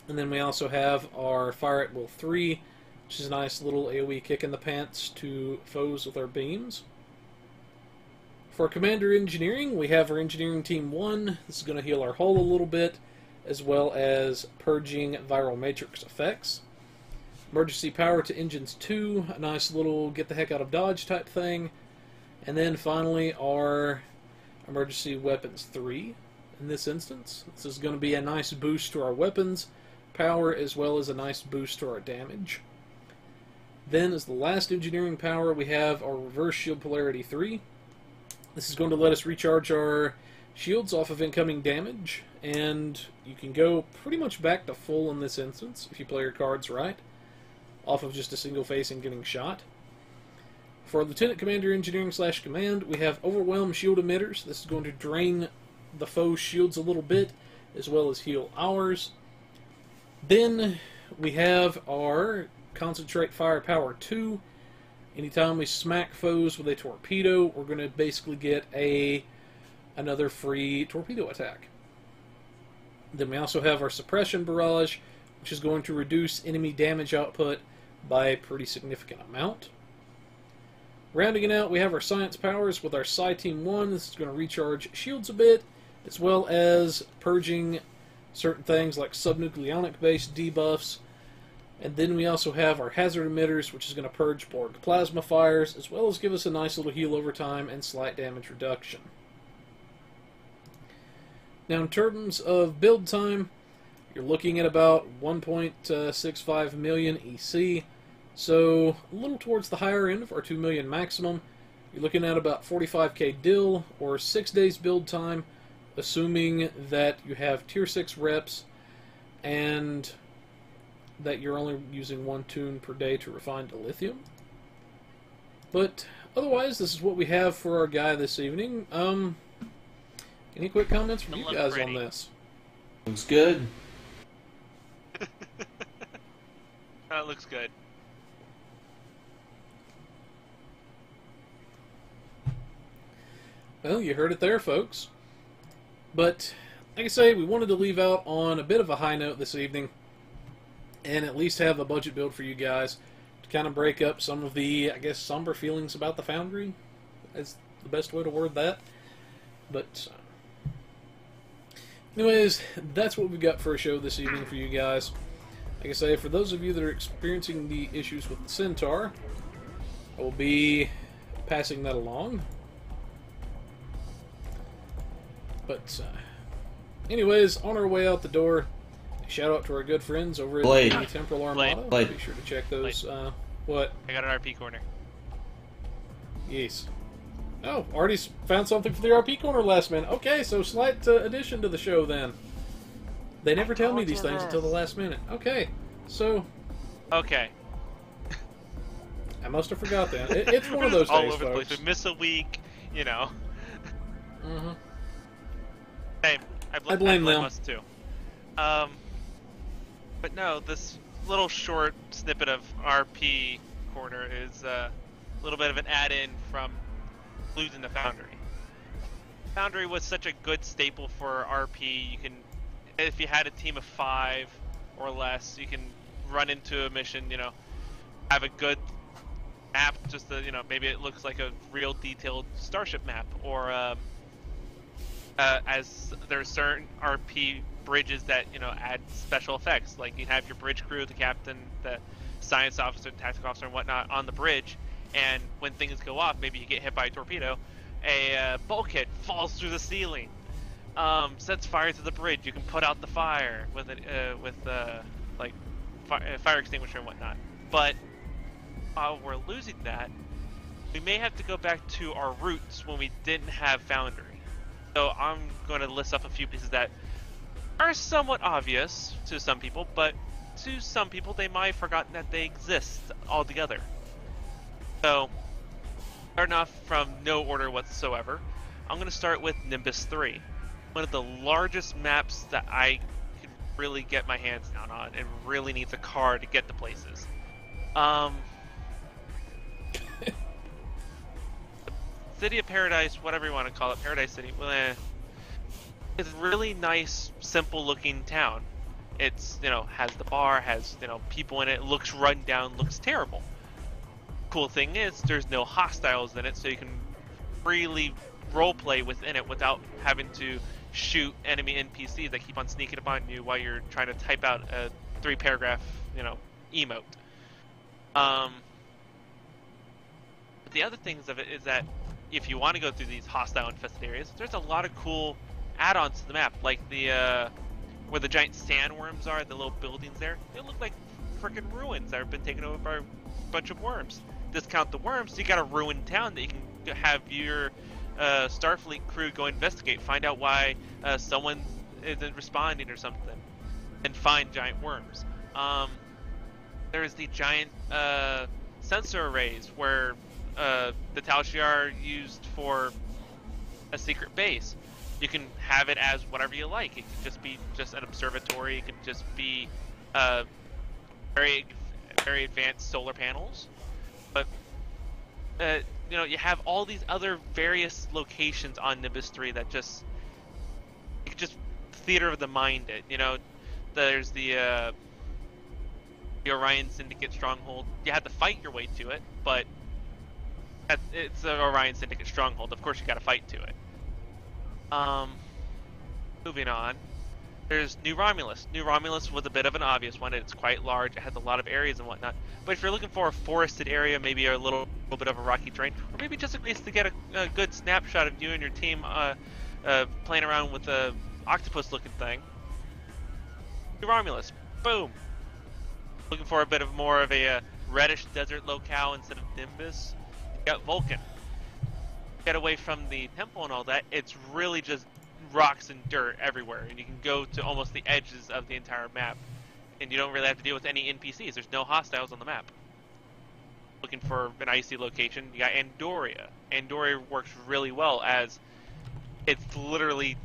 A: and then we also have our Fire at Will 3, which is a nice little AoE kick in the pants to foes with our beams. For Commander Engineering, we have our Engineering Team 1. This is going to heal our hull a little bit, as well as purging viral matrix effects. Emergency Power to Engines 2, a nice little get the heck out of Dodge type thing. And then finally our Emergency Weapons 3 in this instance. This is going to be a nice boost to our weapons power, as well as a nice boost to our damage. Then, as the last engineering power, we have our Reverse Shield Polarity 3. This is going to let us recharge our shields off of incoming damage, and you can go pretty much back to full in this instance, if you play your cards right, off of just a single face and getting shot. For Lieutenant Commander Engineering / Command, we have Overwhelm Shield Emitters. This is going to drain the foe's shields a little bit, as well as heal ours. Then we have our Concentrate Firepower 2. Anytime we smack foes with a torpedo, we're going to basically get another free torpedo attack. Then we also have our Suppression Barrage, which is going to reduce enemy damage output by a pretty significant amount. Rounding it out, we have our Science Powers with our Psi Team 1. This is going to recharge shields a bit, as well as purging certain things like subnucleonic-based debuffs. And then we also have our Hazard Emitters, which is going to purge Borg Plasma Fires, as well as give us a nice little heal over time and slight damage reduction. Now, in terms of build time, you're looking at about 1.65 million EC. So, a little towards the higher end of our 2 million maximum. You're looking at about 45k dill, or 6 days build time, assuming that you have tier 6 reps, and that you're only using 1 tune per day to refine to lithium. But, otherwise, this is what we have for our guy this evening. Any quick comments from you guys on this?
C: Looks good.
B: That looks good.
A: Well, you heard it there, folks. But, like I say, we wanted to leave out on a bit of a high note this evening, and at least have a budget build for you guys to kind of break up some of the, I guess, somber feelings about the Foundry. That's the best way to word that. But, anyways, that's what we've got for a show this evening for you guys. Like I say, for those of you that are experiencing the issues with the Centaur, I will be passing that along. But, anyways, on our way out the door, shout out to our good friends over at the Temporal Armada.
C: Blade.
A: Be sure to check those. What?
B: I got an RP corner.
A: Yes. Oh, Artie's found something for the RP corner last minute. Okay, so slight addition to the show then. They never tell me these things until the last minute. Okay, so.
B: Okay.
A: I must have forgot that. It's one of those
B: all
A: days,
B: over the
A: folks.
B: place. We miss a week, you know.
A: Mm-hmm.
B: Same. I blame them. Us too. But no, this little short snippet of RP corner is a little bit of an add-in from losing the Foundry. Foundry was such a good staple for RP. You can, if you had a team of 5 or less, you can run into a mission, you know, have a good map, just to, you know, maybe it looks like a real detailed starship map, or as there's certain RP bridges that, you know, add special effects, like you have your bridge crew, the captain, the science officer, tactical officer, and whatnot on the bridge, and when things go off, maybe you get hit by a torpedo, a bulkhead falls through the ceiling, sets fire to the bridge. You can put out the fire with like fire extinguisher and whatnot. But while we're losing that, we may have to go back to our roots when we didn't have Foundry. So I'm going to list up a few pieces that are somewhat obvious to some people, but to some people they might have forgotten that they exist altogether. So, starting off from no order whatsoever, I'm going to start with Nimbus 3. One of the largest maps that I could really get my hands down on, and really needs a car to get to places. City of Paradise, whatever you want to call it, Paradise City, it's a really nice, simple-looking town. It's, you know, has the bar, has, you know, people in it, looks run down, looks terrible. Cool thing is, there's no hostiles in it, so you can freely roleplay within it without having to shoot enemy NPCs that keep on sneaking up on you while you're trying to type out a 3-paragraph, you know, emote. But the other things of it is that if you want to go through these hostile infested areas, there's a lot of cool add-ons to the map, like the where the giant sandworms are, the little buildings there. They look like freaking ruins that have been taken over by a bunch of worms. Discount the worms, so you got a ruined town that you can have your Starfleet crew go investigate, find out why someone isn't responding or something, and find giant worms. There's the giant sensor arrays where the Tal Shiar used for a secret base. You can have it as whatever you like. It could just be just an observatory. It could just be very, very advanced solar panels. But you know, you have all these other various locations on Nimbus 3 that just you could just theater of the mind it. You know, there's the Orion Syndicate stronghold. You have to fight your way to it, but it's an Orion Syndicate stronghold. Of course, you got to fight to it. Moving on, there's New Romulus. New Romulus was a bit of an obvious one. It's quite large. It has a lot of areas and whatnot. But if you're looking for a forested area, maybe a little bit of a rocky terrain, or maybe just a place to get a good snapshot of you and your team playing around with a octopus-looking thing, New Romulus, boom. Looking for a bit of more of a reddish desert locale instead of Nimbus, you got Vulcan. Get away from the temple and all that, it's really just rocks and dirt everywhere, and you can go to almost the edges of the entire map, and you don't really have to deal with any NPCs. There's no hostiles on the map. Looking for an icy location, you got Andoria. Andoria works really well as it's literally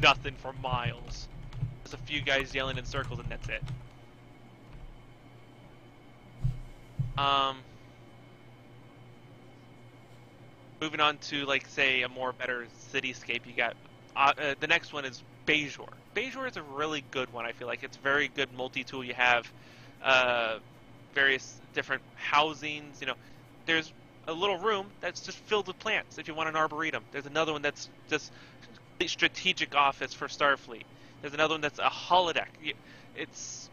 B: nothing for miles. Just a few guys yelling in circles and that's it. Moving on to, like, say, a more better cityscape, you got the next one is Bajor. Bajor is a really good one. I feel like it's a very good multi-tool. You have various different housings. You know, there's a little room that's just filled with plants if you want an arboretum. There's another one that's just a strategic office for Starfleet. There's another one that's a holodeck. It's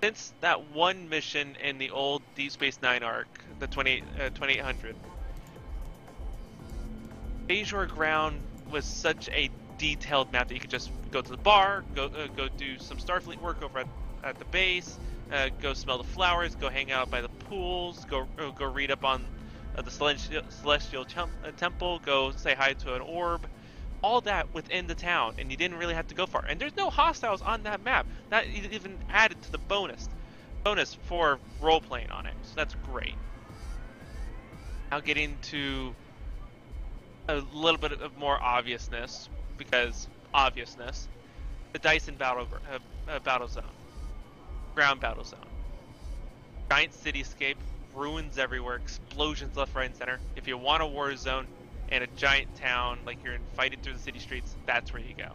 B: since that one mission in the old Deep Space Nine arc, the 2800. Bajor Ground was such a detailed map that you could just go to the bar, go do some Starfleet work over at the base, go smell the flowers, go hang out by the pools, go read up on the Celestial Temple, go say hi to an orb, all that within the town, and you didn't really have to go far. And there's no hostiles on that map. That even added to the bonus for role playing on it. So that's great. Now getting to a little bit of more obviousness, because obviousness, the Dyson Battlezone, ground Battlezone, giant cityscape, ruins everywhere, explosions left, right, and center. If you want a war zone and a giant town, like you're fighting through the city streets, that's where you go.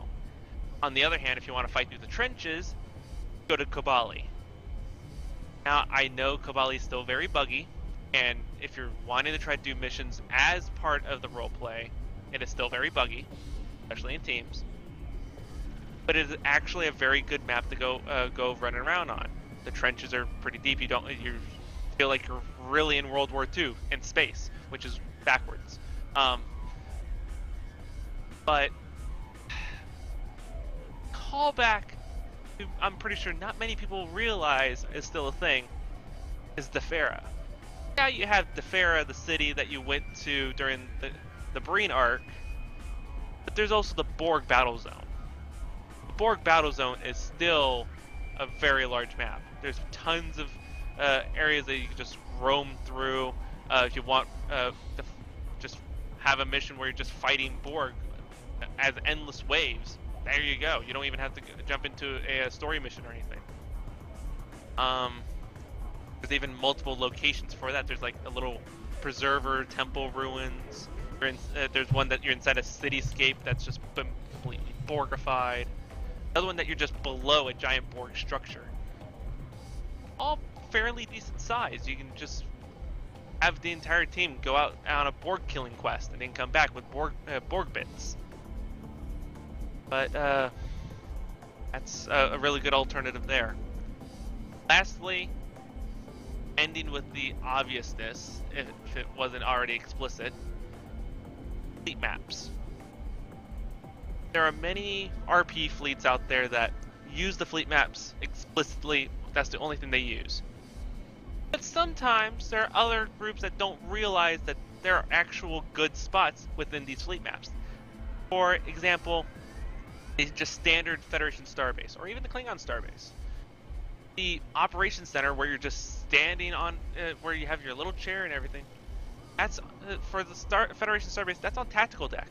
B: On the other hand, if you want to fight through the trenches, go to Kobali. Now, I know Kobali is still very buggy, and if you're wanting to try to do missions as part of the roleplay, it is still very buggy, especially in teams. But it is actually a very good map to go running around on. The trenches are pretty deep. You feel like you're really in World War II in space, which is backwards. But callback, I'm pretty sure not many people realize is still a thing, is Defera. Yeah, you have Defera, the city that you went to during the Breen arc, but there's also the Borg Battlezone. The Borg Battlezone is still a very large map. There's tons of areas that you can just roam through. If you want to just have a mission where you're just fighting Borg as endless waves, there you go. You don't even have to jump into a story mission or anything. There's even multiple locations for that. There's like a little preserver temple ruins. There's one that you're inside a cityscape that's just completely Borgified. Another one that you're just below a giant Borg structure. All fairly decent size. You can just have the entire team go out on a Borg killing quest and then come back with Borg bits. But that's a really good alternative there. Lastly, ending with the obviousness, if it wasn't already explicit, fleet maps. There are many RP fleets out there that use the fleet maps explicitly. That's the only thing they use. But sometimes there are other groups that don't realize that there are actual good spots within these fleet maps. For example, it's just standard Federation starbase, or even the Klingon starbase. The operations center, where you're just standing on, where you have your little chair and everything, That's for the Federation Starbase. That's on tactical deck.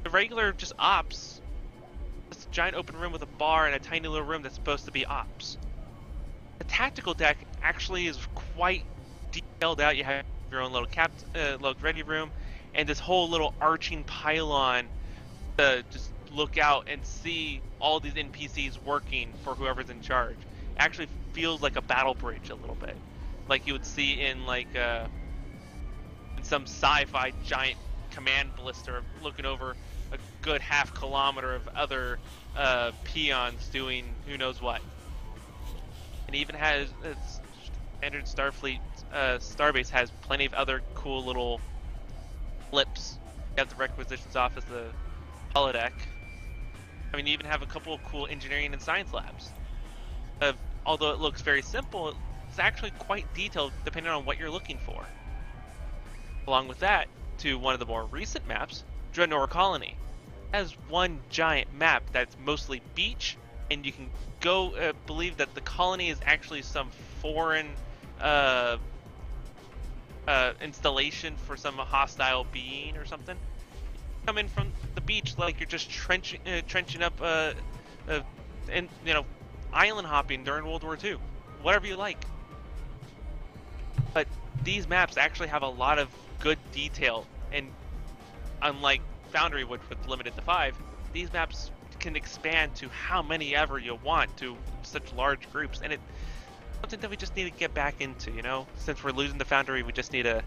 B: The regular just ops. It's a giant open room with a bar and a tiny little room that's supposed to be ops. The tactical deck actually is quite detailed out. You have your own little ready room, and this whole little arching pylon to just look out and see all these NPCs working for whoever's in charge. It actually feels like a battle bridge a little bit, like you would see in like in some sci-fi giant command blister looking over a good half kilometer of other peons doing who knows what. And even has standard Starfleet Starbase has plenty of other cool little flips. You have the requisitions office, the holodeck. I mean, you even have a couple of cool engineering and science labs. Although it looks very simple, it's actually quite detailed depending on what you're looking for. Along with that, to one of the more recent maps, Dreadnought Colony has one giant map that's mostly beach, and you can go believe that the colony is actually some foreign installation for some hostile being or something. Come in from the beach like you're just trenching up and island hopping during World War II, whatever you like. But these maps actually have a lot of good detail, and unlike Foundry, which was limited to 5, these maps can expand to how many ever you want to such large groups, and it's something that we just need to get back into. Since we're losing the Foundry, we just need to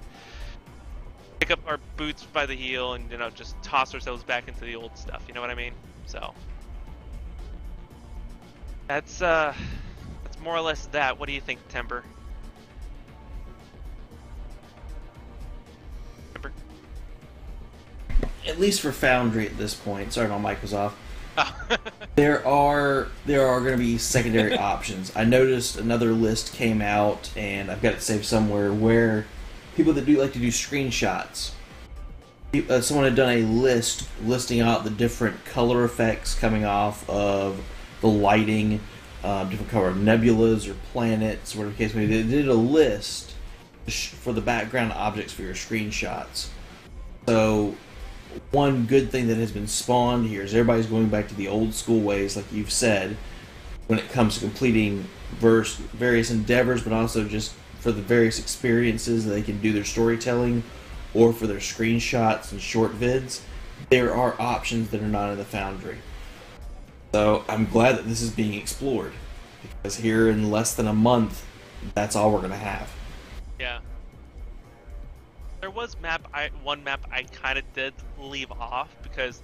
B: pick up our boots by the heel and just toss ourselves back into the old stuff. You know what I mean? So that's more or less that. What do you think, Timber?
C: At least for Foundry at this point. Sorry, my mic was off. There are going to be secondary options. I noticed another list came out, and I've got it saved somewhere, where people that do like to do screenshots. Someone had done a list listing out the different color effects coming off of the lighting, different color nebulas or planets, whatever the case may be. They did a list for the background objects for your screenshots. So one good thing that has been spawned here is everybody's going back to the old school ways, like you've said, when it comes to completing various endeavors, but also just for the various experiences that they can do their storytelling or for their screenshots and short vids. There are options that are not in the Foundry. So I'm glad that this is being explored, because here in less than a month, that's all we're going to have.
B: Yeah. There was one map I kind of did leave off because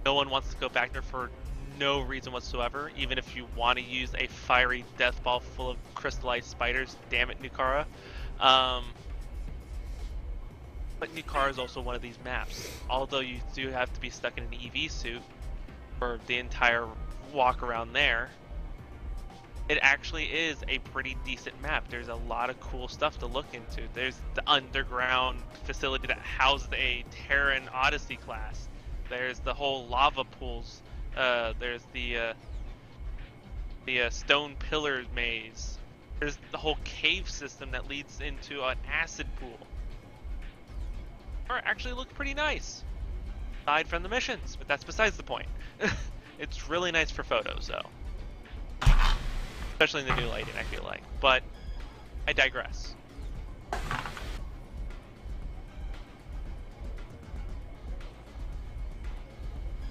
B: no one wants to go back there for no reason whatsoever, even if you want to use a fiery death ball full of crystallized spiders. Damn it, Nukara. But Nukara is also one of these maps. Although you do have to be stuck in an EV suit for the entire walk around there, it actually is a pretty decent map. There's a lot of cool stuff to look into. There's the underground facility that housed a Terran Odyssey class. There's the whole lava pools. There's the stone pillar maze. There's the whole cave system that leads into an acid pool. Or actually look pretty nice, aside from the missions, but that's besides the point. It's really nice for photos, though. Especially in the new lighting, I feel like. But I digress.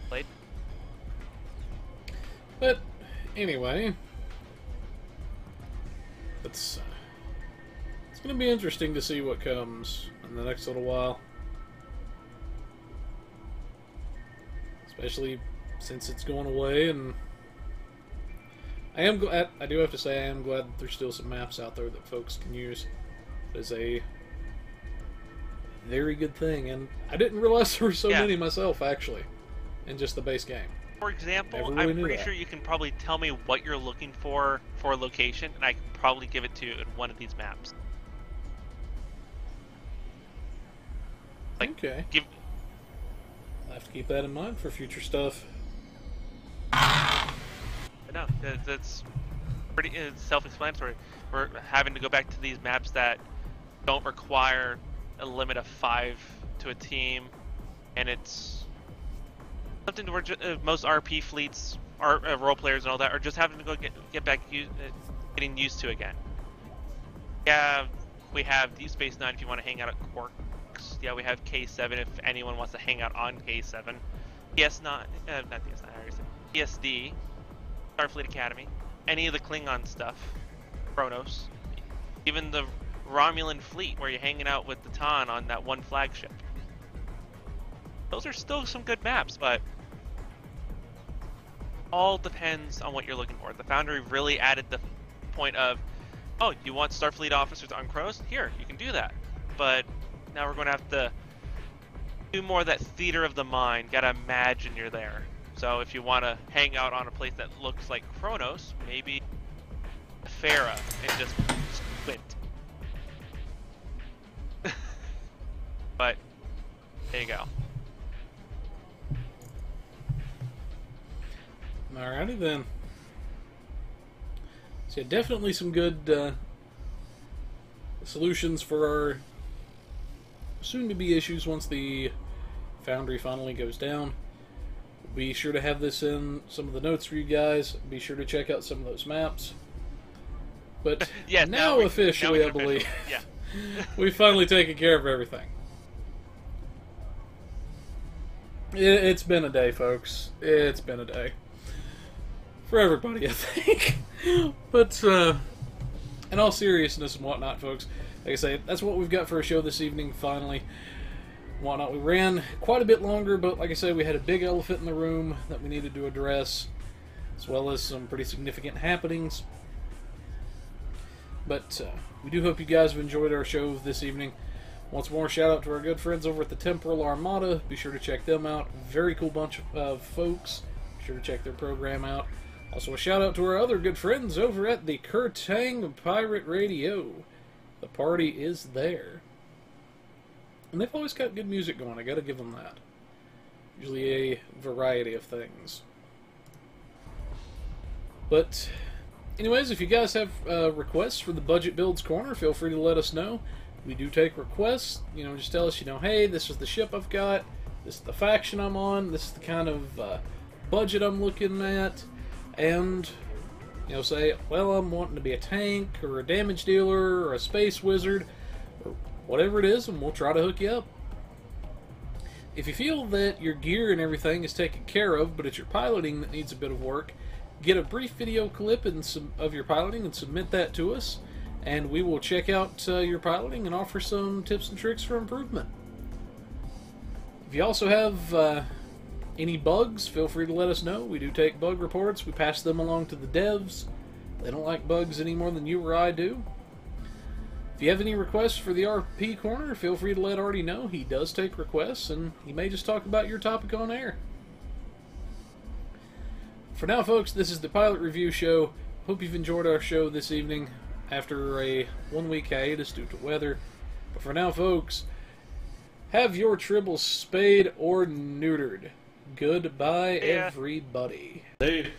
B: Played?
A: But anyway, it's going to be interesting to see what comes in the next little while. Especially since it's going away, and I am glad. I do have to say, I am glad that there's still some maps out there that folks can use. It is a very good thing, and I didn't realize there were so many myself, actually, in just the base game.
B: For example,
A: Really
B: I'm pretty sure you can probably tell me what you're looking for a location, and I can probably give it to you in one of these maps. Like,
A: okay. I'll have to keep that in mind for future stuff.
B: No, that's pretty self-explanatory. We're having to go back to these maps that don't require a limit of 5 to a team, and it's something where most RP fleets, role players and all that, are just having to go get back getting used to again. Yeah, we have Deep Space Nine if you want to hang out at Quarks. Yeah, we have K7 if anyone wants to hang out on K7. DS9, not DS9, I already said. PSD, Starfleet Academy, any of the Klingon stuff, Kronos, even the Romulan fleet where you're hanging out with the Tan on that one flagship. Those are still some good maps, but all depends on what you're looking for. The Foundry really added the point of, oh, you want Starfleet officers on Kronos? Here, you can do that. But now we're going to have to do more of that theater of the mind. Gotta imagine you're there. So if you want to hang out on a place that looks like Kronos, maybe Defera and just squint. But there you go.
A: Alrighty then. So yeah, definitely some good solutions for our soon-to-be issues once the Foundry finally goes down. Be sure to have this in some of the notes for you guys. Be sure to check out some of those maps. But
B: yes,
A: now officially, I believe,
B: yeah.
A: we've finally taken care of everything. It's been a day, folks. It's been a day. For everybody, I think. But, in all seriousness and whatnot, folks, like I say, that's what we've got for a show this evening, finally. Whatnot. We ran quite a bit longer, but like I said, we had a big elephant in the room that we needed to address, as well as some pretty significant happenings. But we do hope you guys have enjoyed our show this evening. Once more, shout out to our good friends over at the Temporal Armada. Be sure to check them out. Very cool bunch of folks. Be sure to check their program out. Also, a shout out to our other good friends over at the Kurtang Pirate Radio. The party is there. And they've always got good music going, I gotta give them that. Usually a variety of things. But, anyways, if you guys have requests for the Budget Builds Corner, feel free to let us know. We do take requests. You know, just tell us, hey, this is the ship I've got, this is the faction I'm on, this is the kind of budget I'm looking at, and, say, well, I'm wanting to be a tank, or a damage dealer, or a space wizard, or whatever it is, and we'll try to hook you up. If you feel that your gear and everything is taken care of, but it's your piloting that needs a bit of work, get a brief video clip of your piloting and submit that to us, and we will check out your piloting and offer some tips and tricks for improvement. If you also have any bugs, feel free to let us know. We do take bug reports. We pass them along to the devs. They don't like bugs any more than you or I do. If you have any requests for the RP Corner, feel free to let Artie know. He does take requests, and he may just talk about your topic on air. For now, folks, this is the Pilot Review Show. Hope you've enjoyed our show this evening after a one-week hiatus due to weather. But for now, folks, have your tribbles spayed or neutered. Goodbye, everybody.
C: Hey.